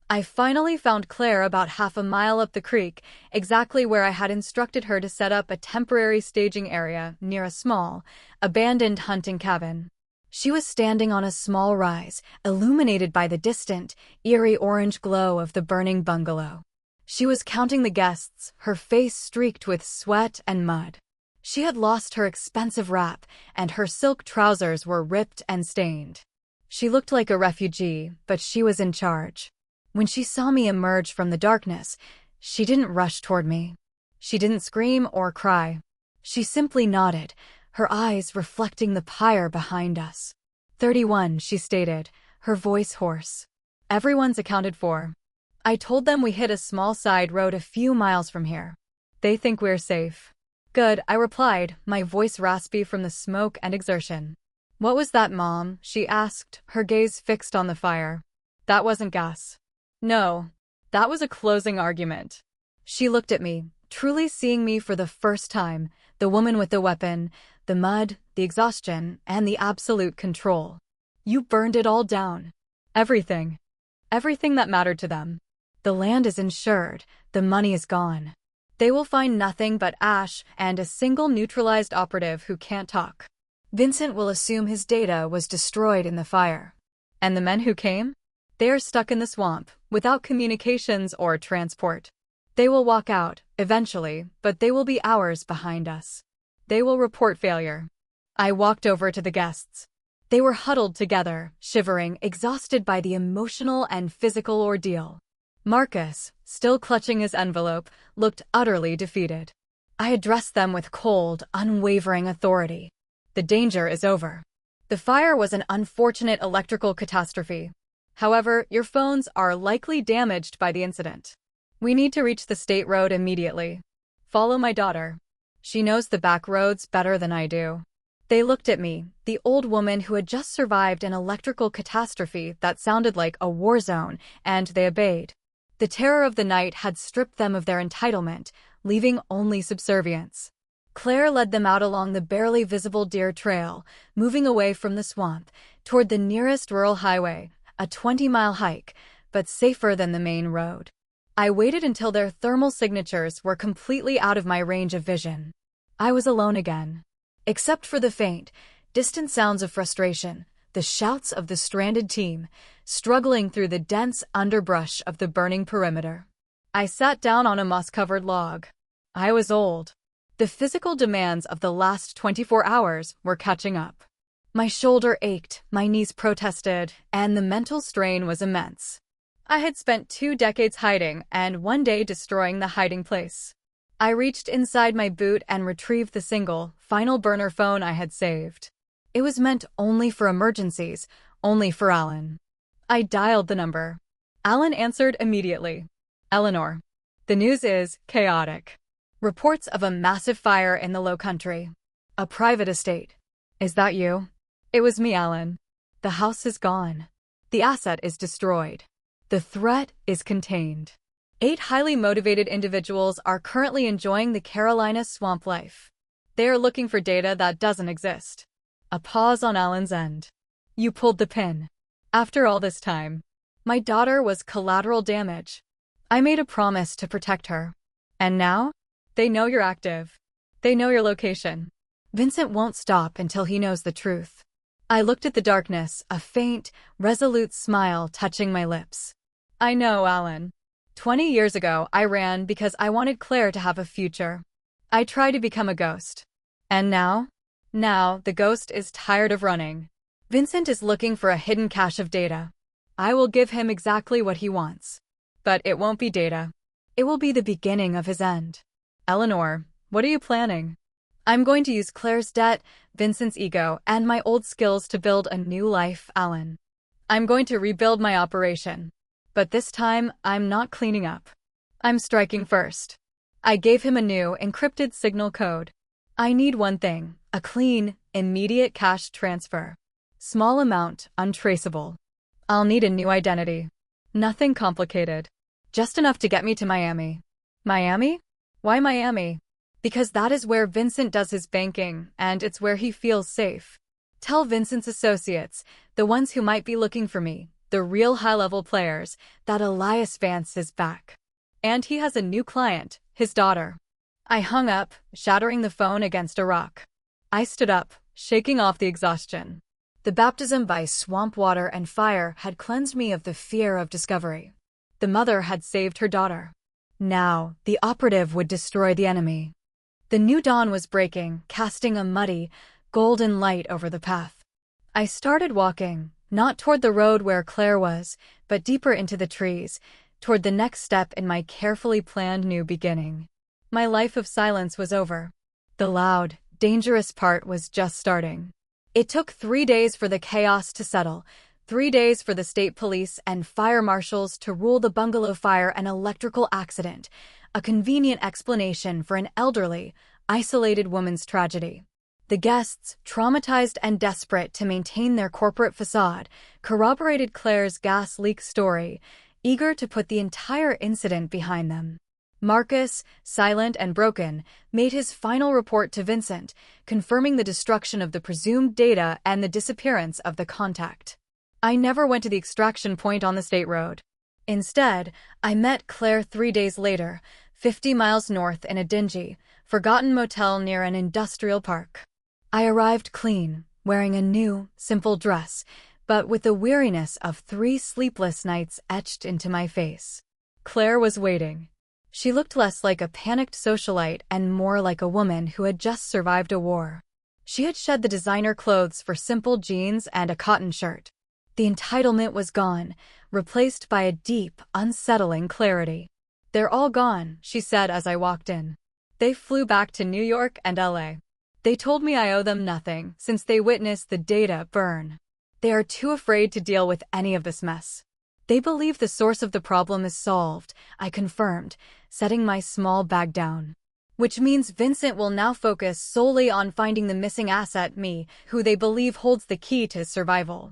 I finally found Claire about half a mile up the creek, exactly where I had instructed her to set up a temporary staging area near a small, abandoned hunting cabin. She was standing on a small rise, illuminated by the distant, eerie orange glow of the burning bungalow. She was counting the guests, her face streaked with sweat and mud. She had lost her expensive wrap, and her silk trousers were ripped and stained. She looked like a refugee, but she was in charge. When she saw me emerge from the darkness, she didn't rush toward me. She didn't scream or cry. She simply nodded, her eyes reflecting the pyre behind us. 31, she stated, her voice hoarse. Everyone's accounted for. I told them we hit a small side road a few miles from here. They think we're safe. Good, I replied, my voice raspy from the smoke and exertion. What was that, Mom? She asked, her gaze fixed on the fire. That wasn't gas. No, that was a closing argument. She looked at me, truly seeing me for the first time, the woman with the weapon, the mud, the exhaustion, and the absolute control. You burned it all down. Everything. Everything that mattered to them. The land is insured, the money is gone. They will find nothing but ash and a single neutralized operative who can't talk. Vincent will assume his data was destroyed in the fire. And the men who came? They are stuck in the swamp, without communications or transport. They will walk out, eventually, but they will be hours behind us. They will report failure. I walked over to the guests. They were huddled together, shivering, exhausted by the emotional and physical ordeal. Marcus, still clutching his envelope, looked utterly defeated. I addressed them with cold, unwavering authority. The danger is over. The fire was an unfortunate electrical catastrophe. However, your phones are likely damaged by the incident. We need to reach the state road immediately. Follow my daughter. She knows the back roads better than I do. They looked at me, the old woman who had just survived an electrical catastrophe that sounded like a war zone, and they obeyed. The terror of the night had stripped them of their entitlement, leaving only subservience. Claire led them out along the barely visible deer trail, moving away from the swamp, toward the nearest rural highway, a 20-mile hike, but safer than the main road. I waited until their thermal signatures were completely out of my range of vision. I was alone again. Except for the faint, distant sounds of frustration, the shouts of the stranded team, struggling through the dense underbrush of the burning perimeter. I sat down on a moss-covered log. I was old. The physical demands of the last 24 hours were catching up. My shoulder ached, my knees protested, and the mental strain was immense. I had spent 2 decades hiding and 1 day destroying the hiding place. I reached inside my boot and retrieved the single, final burner phone I had saved. It was meant only for emergencies, only for Alan. I dialed the number. Alan answered immediately. Eleanor. The news is chaotic. Reports of a massive fire in the Low Country. A private estate. Is that you? It was me, Alan. The house is gone. The asset is destroyed. The threat is contained. 8 highly motivated individuals are currently enjoying the Carolina swamp life. They are looking for data that doesn't exist. A pause on Alan's end. You pulled the pin. After all this time, my daughter was collateral damage. I made a promise to protect her. And now? They know you're active. They know your location. Vincent won't stop until he knows the truth. I looked at the darkness, a faint, resolute smile touching my lips. I know, Alan. 20 years ago, I ran because I wanted Claire to have a future. I tried to become a ghost. And now? Now, the ghost is tired of running. Vincent is looking for a hidden cache of data. I will give him exactly what he wants. But it won't be data. It will be the beginning of his end. Eleanor, what are you planning? I'm going to use Claire's debt, Vincent's ego, and my old skills to build a new life, Alan. I'm going to rebuild my operation. But this time, I'm not cleaning up. I'm striking first. I gave him a new, encrypted signal code. I need one thing, a clean, immediate cash transfer. Small amount, untraceable. I'll need a new identity. Nothing complicated. Just enough to get me to Miami. Miami? Why Miami? Because that is where Vincent does his banking, and it's where he feels safe. Tell Vincent's associates, the ones who might be looking for me, the real high-level players, that Elias Vance is back. And he has a new client, his daughter. I hung up, shattering the phone against a rock. I stood up, shaking off the exhaustion. The baptism by swamp water and fire had cleansed me of the fear of discovery. The mother had saved her daughter. Now, the operative would destroy the enemy. The new dawn was breaking, casting a muddy, golden light over the path. I started walking, not toward the road where Claire was, but deeper into the trees, toward the next step in my carefully planned new beginning. My life of silence was over. The loud, dangerous part was just starting. It took 3 days for the chaos to settle, 3 days for the state police and fire marshals to rule the bungalow fire an electrical accident, a convenient explanation for an elderly, isolated woman's tragedy. The guests, traumatized and desperate to maintain their corporate facade, corroborated Claire's gas leak story, eager to put the entire incident behind them. Marcus, silent and broken, made his final report to Vincent, confirming the destruction of the presumed data and the disappearance of the contact. I never went to the extraction point on the state road. Instead, I met Claire 3 days later, 50 miles north in a dingy, forgotten motel near an industrial park. I arrived clean, wearing a new, simple dress, but with the weariness of 3 sleepless nights etched into my face. Claire was waiting. She looked less like a panicked socialite and more like a woman who had just survived a war. She had shed the designer clothes for simple jeans and a cotton shirt. The entitlement was gone, replaced by a deep, unsettling clarity. "They're all gone," she said as I walked in. "They flew back to New York and LA. They told me I owe them nothing since they witnessed the data burn. They are too afraid to deal with any of this mess. They believe the source of the problem is solved," I confirmed, setting my small bag down. "Which means Vincent will now focus solely on finding the missing asset, me, who they believe holds the key to his survival."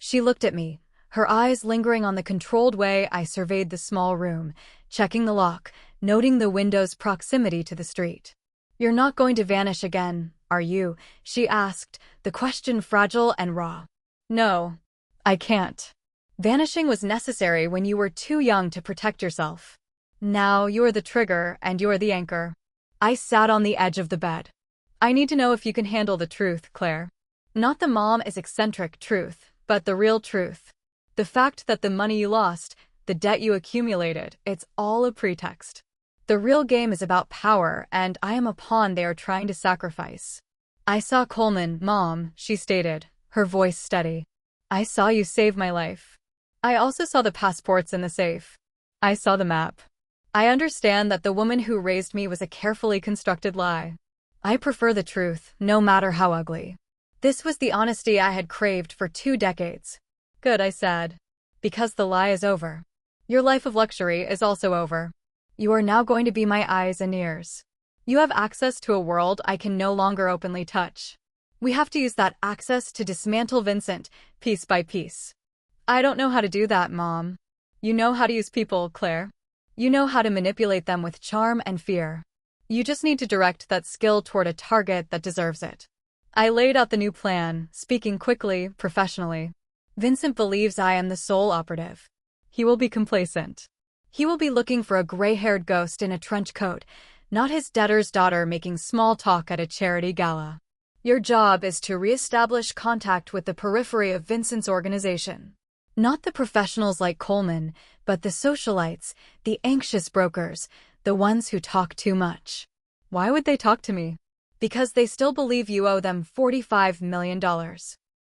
She looked at me, her eyes lingering on the controlled way I surveyed the small room, checking the lock, noting the window's proximity to the street. "You're not going to vanish again, are you?" she asked, the question fragile and raw. "No, I can't. Vanishing was necessary when you were too young to protect yourself. Now you're the trigger and you're the anchor." I sat on the edge of the bed. "I need to know if you can handle the truth, Claire. Not the mom is eccentric truth, but the real truth. The fact that the money you lost, the debt you accumulated, it's all a pretext. The real game is about power, and I am a pawn they are trying to sacrifice." "I saw Coleman, Mom," she stated, her voice steady. "I saw you save my life. I also saw the passports in the safe. I saw the map. I understand that the woman who raised me was a carefully constructed lie. I prefer the truth, no matter how ugly. This was the honesty I had craved for 2 decades. Good, I said. Because the lie is over. Your life of luxury is also over. You are now going to be my eyes and ears. You have access to a world I can no longer openly touch. We have to use that access to dismantle Vincent, piece by piece. I don't know how to do that, Mom. You know how to use people, Claire. You know how to manipulate them with charm and fear. You just need to direct that skill toward a target that deserves it. I laid out the new plan, speaking quickly, professionally. Vincent believes I am the sole operative. He will be complacent. He will be looking for a gray-haired ghost in a trench coat, not his debtor's daughter making small talk at a charity gala. Your job is to re-establish contact with the periphery of Vincent's organization. Not the professionals like Coleman, but the socialites, the anxious brokers, the ones who talk too much. Why would they talk to me? Because they still believe you owe them $45 million.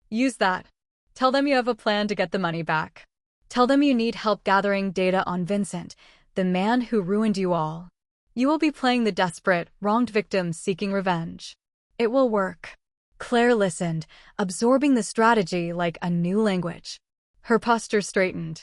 Use that. Tell them you have a plan to get the money back. Tell them you need help gathering data on Vincent, the man who ruined you all. You will be playing the desperate, wronged victim seeking revenge. It will work. Claire listened, absorbing the strategy like a new language. Her posture straightened.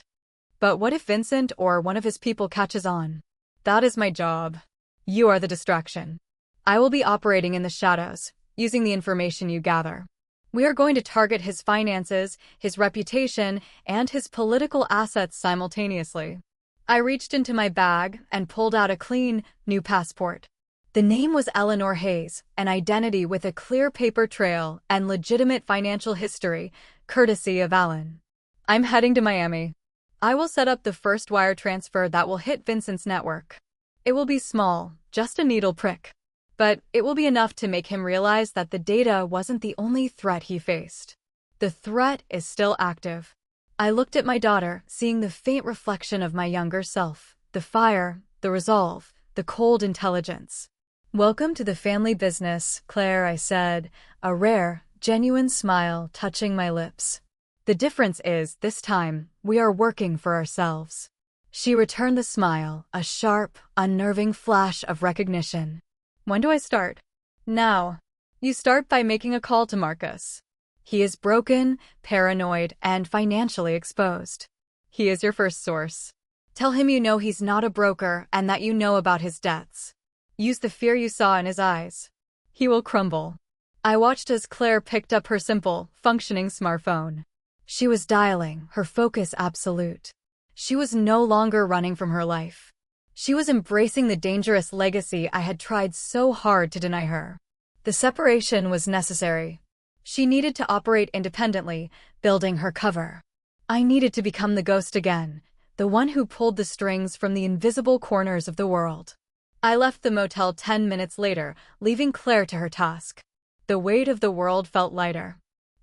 But what if Vincent or one of his people catches on? That is my job. You are the distraction. I will be operating in the shadows, using the information you gather. We are going to target his finances, his reputation, and his political assets simultaneously. I reached into my bag and pulled out a clean, new passport. The name was Eleanor Hayes, an identity with a clear paper trail and legitimate financial history, courtesy of Alan. I'm heading to Miami. I will set up the first wire transfer that will hit Vincent's network. It will be small, just a needle prick. But it will be enough to make him realize that the data wasn't the only threat he faced. The threat is still active. I looked at my daughter, seeing the faint reflection of my younger self, the fire, the resolve, the cold intelligence. Welcome to the family business, Claire, I said, a rare, genuine smile touching my lips. The difference is, this time, we are working for ourselves. She returned the smile, a sharp, unnerving flash of recognition. When do I start? Now. You start by making a call to Marcus. He is broken, paranoid, and financially exposed. He is your first source. Tell him you know he's not a broker and that you know about his debts. Use the fear you saw in his eyes. He will crumble. I watched as Claire picked up her simple, functioning smartphone. She was dialing, her focus absolute. She was no longer running from her life. She was embracing the dangerous legacy I had tried so hard to deny her. The separation was necessary. She needed to operate independently, building her cover. I needed to become the ghost again, the one who pulled the strings from the invisible corners of the world. I left the motel 10 minutes later, leaving Claire to her task. The weight of the world felt lighter.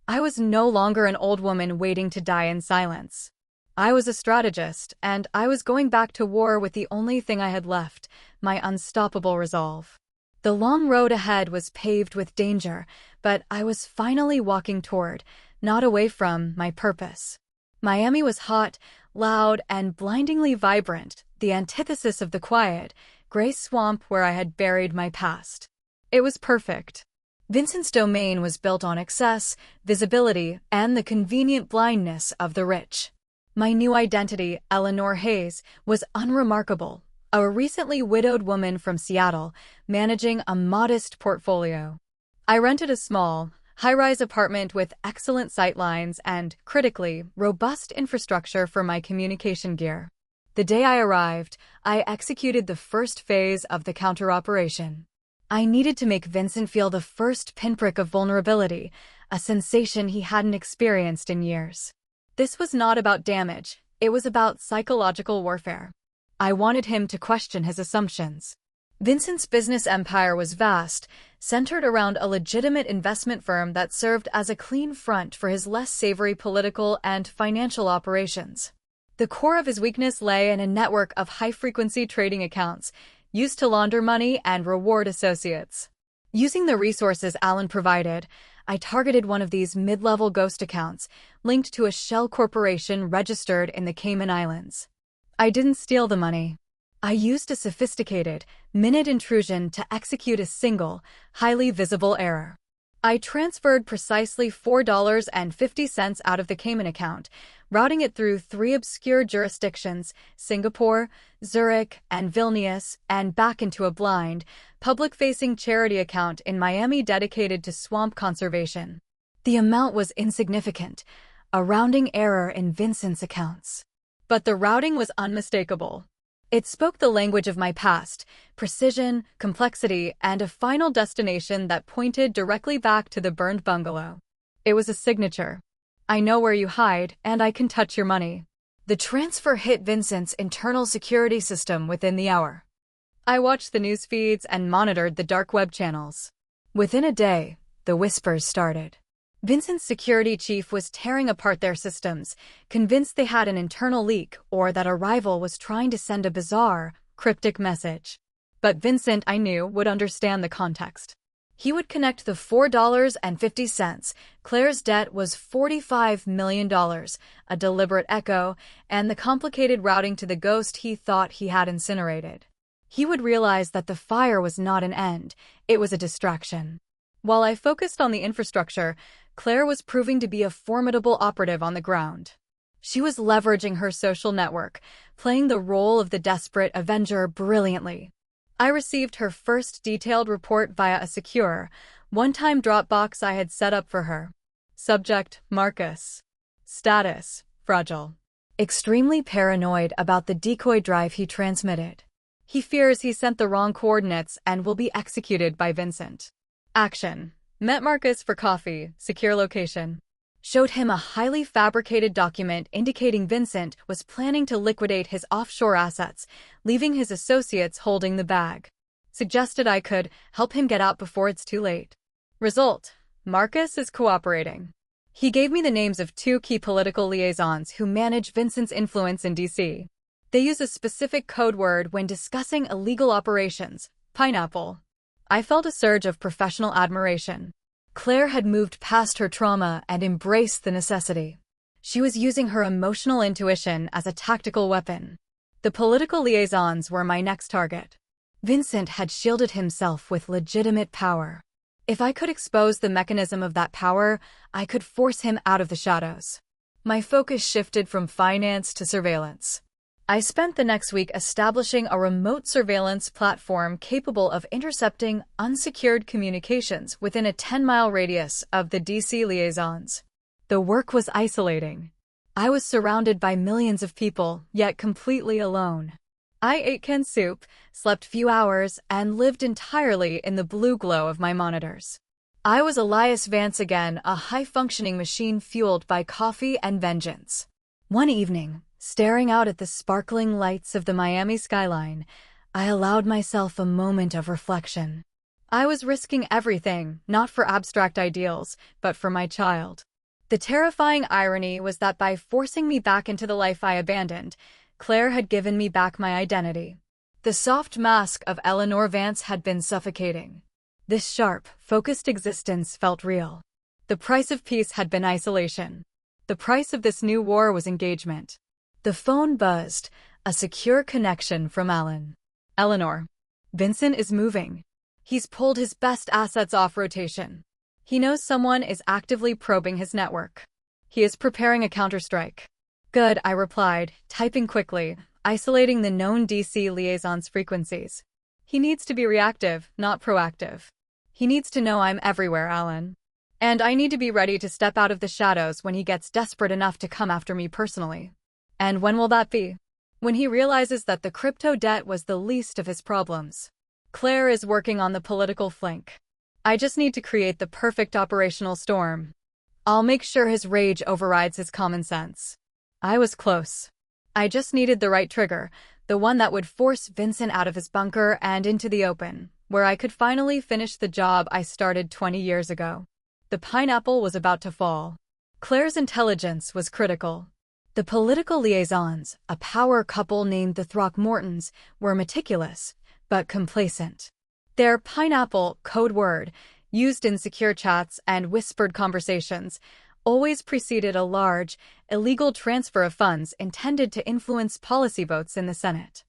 I was no longer an old woman waiting to die in silence. I was a strategist, and I was going back to war with the only thing I had left, my unstoppable resolve. The long road ahead was paved with danger, but I was finally walking toward, not away from, my purpose. Miami was hot, loud, and blindingly vibrant, the antithesis of the quiet, gray swamp where I had buried my past. It was perfect. Vincent's domain was built on excess, visibility, and the convenient blindness of the rich. My new identity, Eleanor Hayes, was unremarkable, a recently widowed woman from Seattle, managing a modest portfolio. I rented a small, high-rise apartment with excellent sightlines and, critically, robust infrastructure for my communication gear. The day I arrived, I executed the first phase of the counter-operation. I needed to make Vincent feel the first pinprick of vulnerability, a sensation he hadn't experienced in years. This was not about damage, it was about psychological warfare. I wanted him to question his assumptions. Vincent's business empire was vast, centered around a legitimate investment firm that served as a clean front for his less savory political and financial operations. The core of his weakness lay in a network of high-frequency trading accounts, used to launder money and reward associates. Using the resources Alan provided, I targeted one of these mid-level ghost accounts, linked to a shell corporation registered in the Cayman Islands. I didn't steal the money. I used a sophisticated, minute intrusion to execute a single, highly visible error. I transferred precisely $4.50 out of the Cayman account, routing it through 3 obscure jurisdictions, Singapore, Zurich, and Vilnius, and back into a blind, public-facing charity account in Miami dedicated to swamp conservation. The amount was insignificant, a rounding error in Vincent's accounts. But the routing was unmistakable. It spoke the language of my past, precision, complexity, and a final destination that pointed directly back to the burned bungalow. It was a signature. I know where you hide, and I can touch your money. The transfer hit Vincent's internal security system within the hour. I watched the news feeds and monitored the dark web channels. Within a day, the whispers started. Vincent's security chief was tearing apart their systems, convinced they had an internal leak or that a rival was trying to send a bizarre, cryptic message. But Vincent, I knew, would understand the context. He would connect the $4.50. Claire's debt was $45 million, a deliberate echo, and the complicated routing to the ghost he thought he had incinerated. He would realize that the fire was not an end, it was a distraction. While I focused on the infrastructure, Claire was proving to be a formidable operative on the ground. She was leveraging her social network, playing the role of the desperate avenger brilliantly. I received her first detailed report via a secure, one-time Dropbox I had set up for her. Subject: Marcus. Status: fragile. Extremely paranoid about the decoy drive he transmitted. He fears he sent the wrong coordinates and will be executed by Vincent. Action: met Marcus for coffee, secure location. Showed him a highly fabricated document indicating Vincent was planning to liquidate his offshore assets, leaving his associates holding the bag. Suggested I could help him get out before it's too late. Result: Marcus is cooperating. He gave me the names of 2 key political liaisons who manage Vincent's influence in D.C. They use a specific code word when discussing illegal operations: pineapple. I felt a surge of professional admiration. Claire had moved past her trauma and embraced the necessity. She was using her emotional intuition as a tactical weapon. The political liaisons were my next target. Vincent had shielded himself with legitimate power. If I could expose the mechanism of that power, I could force him out of the shadows. My focus shifted from finance to surveillance. I spent the next week establishing a remote surveillance platform capable of intercepting unsecured communications within a 10-mile radius of the DC liaisons. The work was isolating. I was surrounded by millions of people, yet completely alone. I ate canned soup, slept few hours, and lived entirely in the blue glow of my monitors. I was Elias Vance again, a high-functioning machine fueled by coffee and vengeance. One evening, staring out at the sparkling lights of the Miami skyline, I allowed myself a moment of reflection. I was risking everything, not for abstract ideals, but for my child. The terrifying irony was that by forcing me back into the life I abandoned, Claire had given me back my identity. The soft mask of Eleanor Vance had been suffocating. This sharp, focused existence felt real. The price of peace had been isolation. The price of this new war was engagement. The phone buzzed, a secure connection from Alan. Eleanor. Vincent is moving. He's pulled his best assets off rotation. He knows someone is actively probing his network. He is preparing a counterstrike. Good, I replied, typing quickly, isolating the known DC liaison's frequencies. He needs to be reactive, not proactive. He needs to know I'm everywhere, Alan. And I need to be ready to step out of the shadows when he gets desperate enough to come after me personally. And when will that be? When he realizes that the crypto debt was the least of his problems. Claire is working on the political flank. I just need to create the perfect operational storm. I'll make sure his rage overrides his common sense. I was close. I just needed the right trigger, the one that would force Vincent out of his bunker and into the open, where I could finally finish the job I started 20 years ago. The pineapple was about to fall. Claire's intelligence was critical. The political liaisons, a power couple named the Throckmortons, were meticulous, but complacent. Their pineapple code word, used in secure chats and whispered conversations, always preceded a large, illegal transfer of funds intended to influence policy votes in the Senate.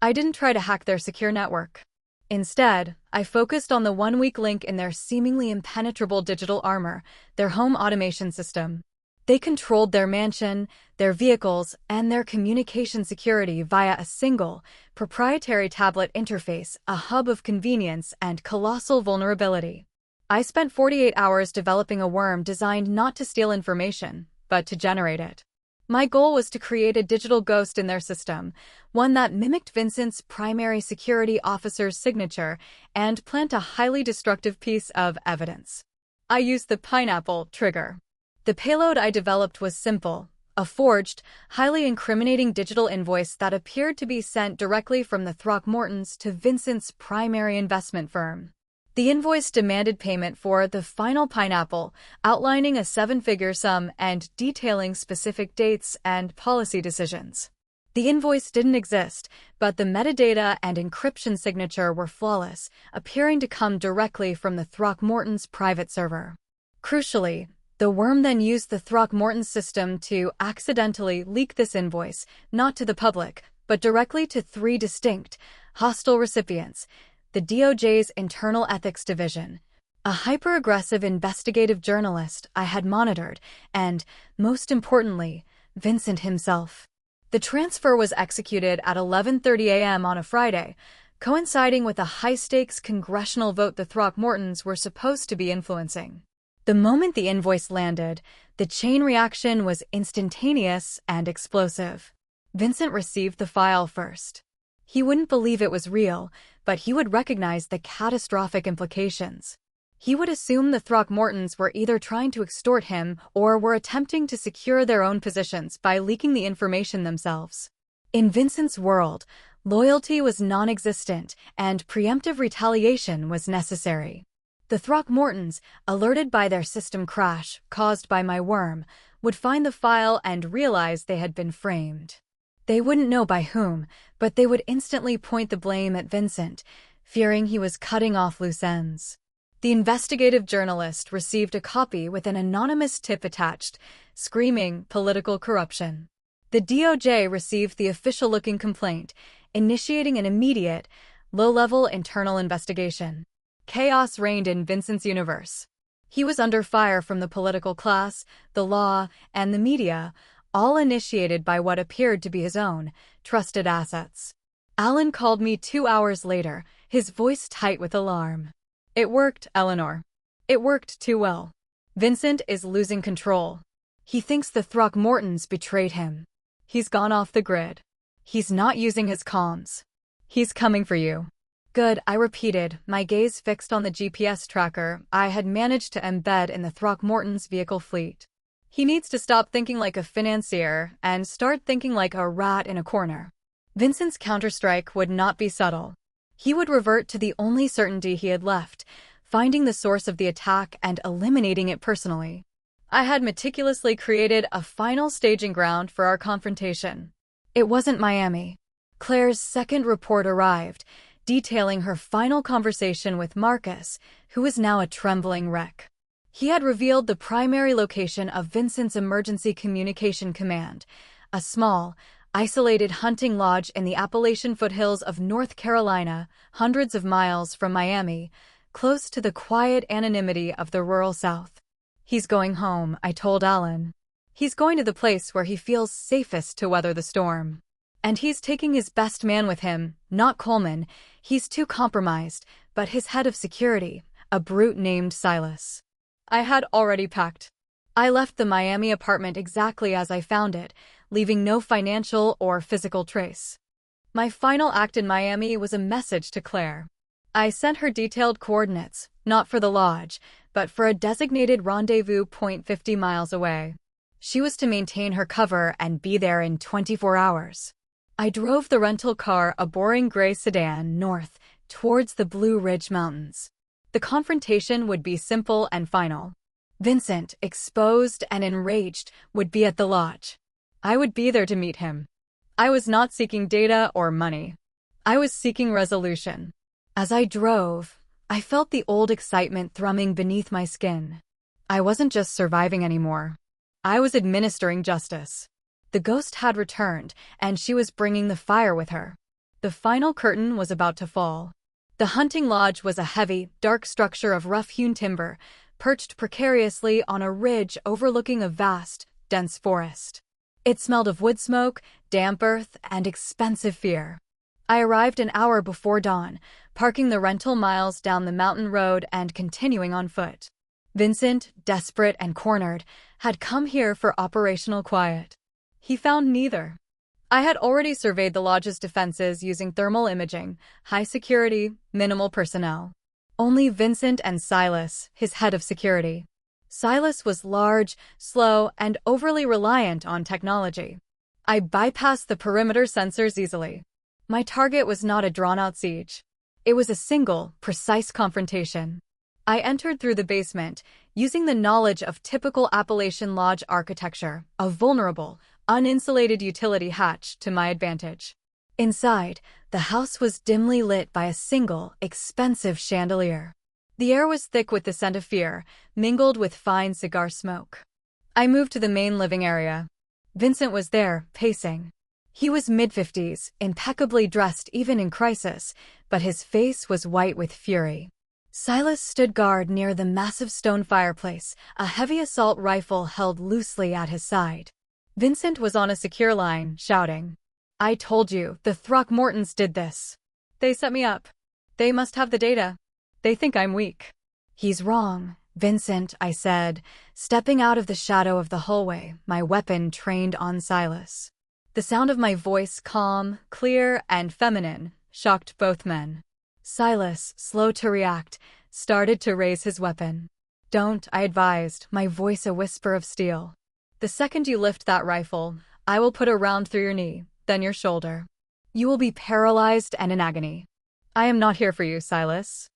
I didn't try to hack their secure network. Instead, I focused on the one weak link in their seemingly impenetrable digital armor, their home automation system. They controlled their mansion, their vehicles, and their communication security via a single, proprietary tablet interface, a hub of convenience and colossal vulnerability. I spent 48 hours developing a worm designed not to steal information, but to generate it. My goal was to create a digital ghost in their system, one that mimicked Vincent's primary security officer's signature, and plant a highly destructive piece of evidence. I used the pineapple trigger. The payload I developed was simple, a forged, highly incriminating digital invoice that appeared to be sent directly from the Throckmortons to Vincent's primary investment firm. The invoice demanded payment for the final pineapple, outlining a seven-figure sum and detailing specific dates and policy decisions. The invoice didn't exist, but the metadata and encryption signature were flawless, appearing to come directly from the Throckmortons' private server. Crucially, the worm then used the Throckmorton system to accidentally leak this invoice, not to the public, but directly to three distinct, hostile recipients: the DOJ's Internal Ethics Division, a hyper-aggressive investigative journalist I had monitored, and, most importantly, Vincent himself. The transfer was executed at 11:30 a.m. on a Friday, coinciding with a high-stakes congressional vote the Throckmortons were supposed to be influencing. The moment the invoice landed, the chain reaction was instantaneous and explosive. Vincent received the file first. He wouldn't believe it was real, but he would recognize the catastrophic implications. He would assume the Throckmortons were either trying to extort him or were attempting to secure their own positions by leaking the information themselves. In Vincent's world, loyalty was non-existent and preemptive retaliation was necessary. The Throckmortons, alerted by their system crash caused by my worm, would find the file and realize they had been framed. They wouldn't know by whom, but they would instantly point the blame at Vincent, fearing he was cutting off loose ends. The investigative journalist received a copy with an anonymous tip attached, screaming political corruption. The DOJ received the official-looking complaint, initiating an immediate, low-level internal investigation. Chaos reigned in Vincent's universe. He was under fire from the political class, the law, and the media, all initiated by what appeared to be his own trusted assets. Alan called me 2 hours later, his voice tight with alarm. It worked, Eleanor. It worked too well. Vincent is losing control. He thinks the Throckmortons betrayed him. He's gone off the grid. He's not using his comms. He's coming for you. Good, I repeated, my gaze fixed on the GPS tracker I had managed to embed in the Throckmortons' vehicle fleet. He needs to stop thinking like a financier and start thinking like a rat in a corner. Vincent's counterstrike would not be subtle. He would revert to the only certainty he had left, finding the source of the attack and eliminating it personally. I had meticulously created a final staging ground for our confrontation. It wasn't Miami. Claire's second report arrived, detailing her final conversation with Marcus, who was now a trembling wreck. He had revealed the primary location of Vincent's emergency communication command, a small, isolated hunting lodge in the Appalachian foothills of North Carolina, hundreds of miles from Miami, close to the quiet anonymity of the rural South. He's going home, I told Alan. He's going to the place where he feels safest to weather the storm. And he's taking his best man with him, not Coleman. He's too compromised, but his head of security, a brute named Silas. I had already packed. I left the Miami apartment exactly as I found it, leaving no financial or physical trace. My final act in Miami was a message to Claire. I sent her detailed coordinates, not for the lodge, but for a designated rendezvous point 50 miles away. She was to maintain her cover and be there in 24 hours. I drove the rental car, a boring gray sedan, north, towards the Blue Ridge Mountains. The confrontation would be simple and final. Vincent, exposed and enraged, would be at the lodge. I would be there to meet him. I was not seeking data or money. I was seeking resolution. As I drove, I felt the old excitement thrumming beneath my skin. I wasn't just surviving anymore. I was administering justice. The ghost had returned, and she was bringing the fire with her. The final curtain was about to fall. The hunting lodge was a heavy, dark structure of rough-hewn timber, perched precariously on a ridge overlooking a vast, dense forest. It smelled of wood smoke, damp earth, and expensive fear. I arrived an hour before dawn, parking the rental miles down the mountain road and continuing on foot. Vincent, desperate and cornered, had come here for operational quiet. He found neither. I had already surveyed the lodge's defenses using thermal imaging, high security, minimal personnel. Only Vincent and Silas, his head of security. Silas was large, slow, and overly reliant on technology. I bypassed the perimeter sensors easily. My target was not a drawn-out siege. It was a single, precise confrontation. I entered through the basement, using the knowledge of typical Appalachian Lodge architecture, a vulnerable, uninsulated utility hatch to my advantage. Inside, the house was dimly lit by a single, expensive chandelier. The air was thick with the scent of fear, mingled with fine cigar smoke. I moved to the main living area. Vincent was there, pacing. He was mid-50s, impeccably dressed even in crisis, but his face was white with fury. Silas stood guard near the massive stone fireplace, a heavy assault rifle held loosely at his side. Vincent was on a secure line, shouting, "I told you, the Throckmortons did this. They set me up. They must have the data. They think I'm weak." "He's wrong, Vincent," I said, stepping out of the shadow of the hallway, my weapon trained on Silas. The sound of my voice, calm, clear, and feminine, shocked both men. Silas, slow to react, started to raise his weapon. "Don't," I advised, my voice a whisper of steel. "The second you lift that rifle, I will put a round through your knee, then your shoulder. You will be paralyzed and in agony. I am not here for you, Silas.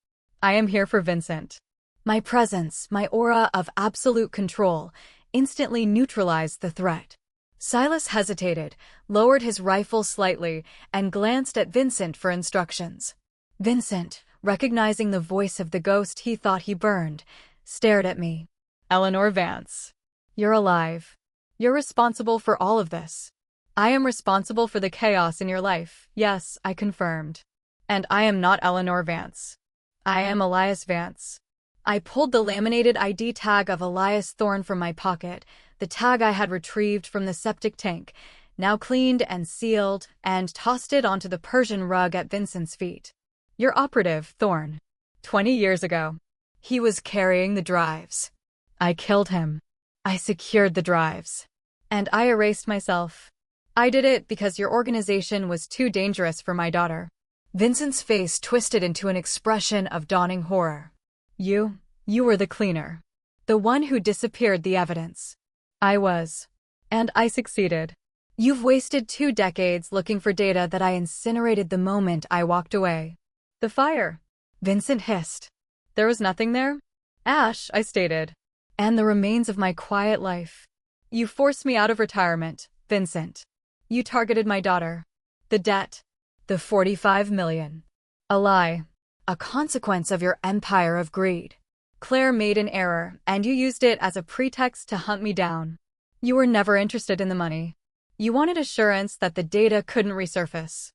I am here for Vincent." My presence, my aura of absolute control, instantly neutralized the threat. Silas hesitated, lowered his rifle slightly, and glanced at Vincent for instructions. Vincent, recognizing the voice of the ghost he thought he burned, stared at me. "Eleanor Vance. You're alive. You're responsible for all of this." "I am responsible for the chaos in your life," yes, I confirmed. "And I am not Eleanor Vance. I am Elias Vance." I pulled the laminated ID tag of Elias Thorne from my pocket, the tag I had retrieved from the septic tank, now cleaned and sealed, and tossed it onto the Persian rug at Vincent's feet. "Your operative, Thorne. 20 years ago. He was carrying the drives. I killed him. I secured the drives. And I erased myself. I did it because your organization was too dangerous for my daughter." Vincent's face twisted into an expression of dawning horror. You were the cleaner. The one who disappeared the evidence." "I was. And I succeeded. You've wasted 2 decades looking for data that I incinerated the moment I walked away." "The fire," Vincent hissed. "There was nothing there?" "Ash," I stated. "And the remains of my quiet life." "You forced me out of retirement, Vincent. You targeted my daughter. The debt. The 45 million. A lie. A consequence of your empire of greed. Claire made an error, and you used it as a pretext to hunt me down. You were never interested in the money. You wanted assurance that the data couldn't resurface."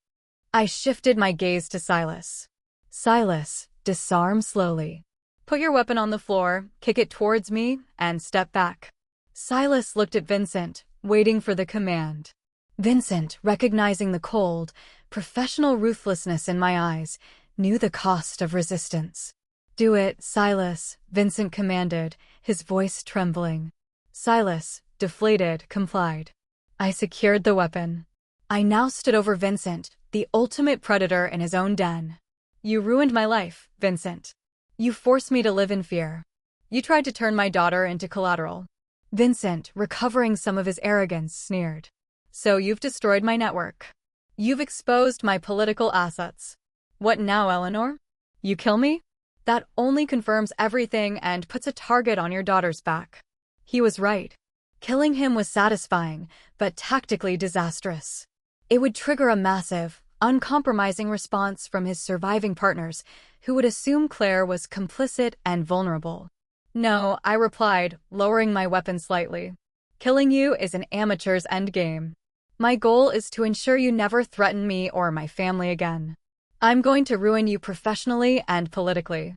I shifted my gaze to Silas. "Silas, disarm slowly. Put your weapon on the floor, kick it towards me, and step back." Silas looked at Vincent, waiting for the command. Vincent, recognizing the cold, professional ruthlessness in my eyes, knew the cost of resistance. "Do it, Silas," Vincent commanded, his voice trembling. Silas, deflated, complied. I secured the weapon. I now stood over Vincent, the ultimate predator in his own den. "You ruined my life, Vincent. You forced me to live in fear. You tried to turn my daughter into collateral." Vincent, recovering some of his arrogance, sneered. "So you've destroyed my network. You've exposed my political assets. What now, Eleanor? You kill me? That only confirms everything and puts a target on your daughter's back." He was right. Killing him was satisfying, but tactically disastrous. It would trigger a massive, uncompromising response from his surviving partners, who would assume Claire was complicit and vulnerable. "No," I replied, lowering my weapon slightly. "Killing you is an amateur's endgame. My goal is to ensure you never threaten me or my family again. I'm going to ruin you professionally and politically.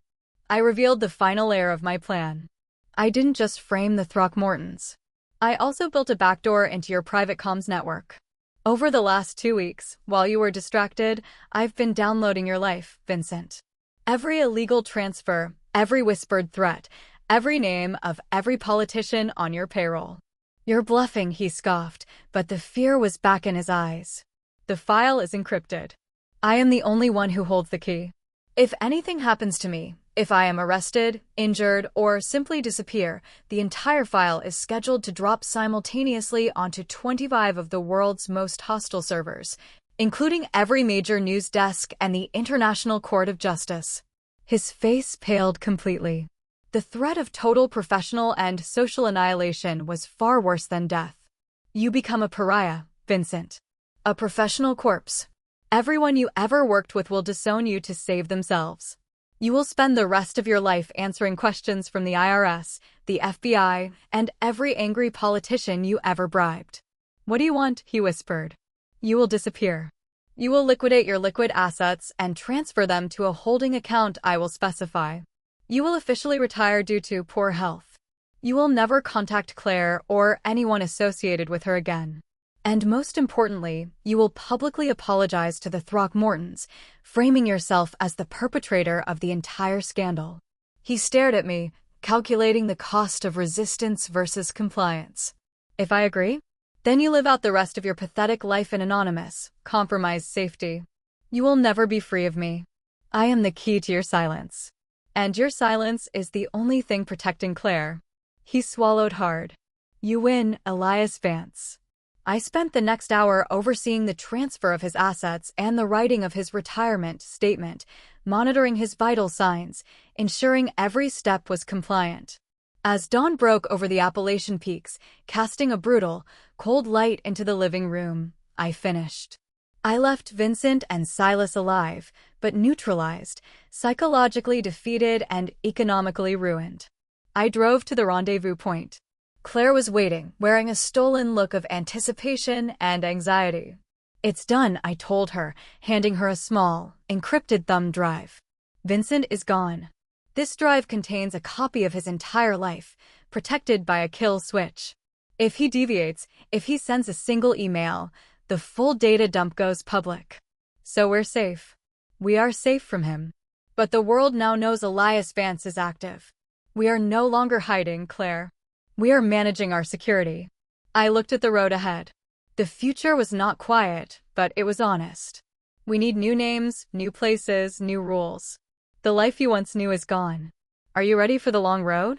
I revealed the final layer of my plan. I didn't just frame the Throckmortons. I also built a backdoor into your private comms network. Over the last 2 weeks, while you were distracted, I've been downloading your life, Vincent. Every illegal transfer, every whispered threat, every name of every politician on your payroll. You're bluffing, he scoffed, but the fear was back in his eyes. The file is encrypted. I am the only one who holds the key. If anything happens to me, if I am arrested, injured, or simply disappear, the entire file is scheduled to drop simultaneously onto 25 of the world's most hostile servers, including every major news desk and the International Court of Justice. His face paled completely. The threat of total professional and social annihilation was far worse than death. You become a pariah, Vincent. A professional corpse. Everyone you ever worked with will disown you to save themselves. You will spend the rest of your life answering questions from the IRS, the FBI, and every angry politician you ever bribed. What do you want? He whispered. You will disappear. You will liquidate your liquid assets and transfer them to a holding account I will specify. You will officially retire due to poor health. You will never contact Claire or anyone associated with her again. And most importantly, you will publicly apologize to the Throckmortons, framing yourself as the perpetrator of the entire scandal. He stared at me, calculating the cost of resistance versus compliance. If I agree, then you live out the rest of your pathetic life in anonymous, compromised safety. You will never be free of me. I am the key to your silence. And your silence is the only thing protecting Claire. He swallowed hard. You win, Elias Vance. I spent the next hour overseeing the transfer of his assets and the writing of his retirement statement, monitoring his vital signs, ensuring every step was compliant. As dawn broke over the Appalachian peaks, casting a brutal, cold light into the living room, I finished. I left Vincent and Silas alive, but neutralized, psychologically defeated and economically ruined. I drove to the rendezvous point. Claire was waiting, wearing a stolen look of anticipation and anxiety. It's done, I told her, handing her a small, encrypted thumb drive. Vincent is gone. This drive contains a copy of his entire life, protected by a kill switch. If he deviates, if he sends a single email, the full data dump goes public. So we're safe. We are safe from him. But the world now knows Elias Vance is active. We are no longer hiding, Claire. We are managing our security. I looked at the road ahead. The future was not quiet, but it was honest. We need new names, new places, new rules. The life you once knew is gone. Are you ready for the long road?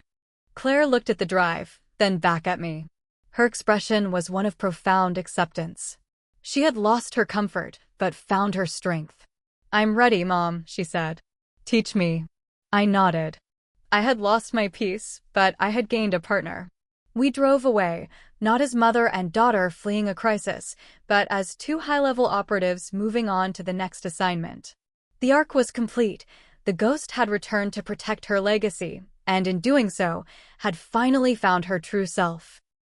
Claire looked at the drive, then back at me. Her expression was one of profound acceptance. She had lost her comfort, but found her strength. I'm ready, Mom, she said. Teach me. I nodded. I had lost my peace, but I had gained a partner. We drove away, not as mother and daughter fleeing a crisis, but as two high-level operatives moving on to the next assignment. The arc was complete. The ghost had returned to protect her legacy, and in doing so, had finally found her true self.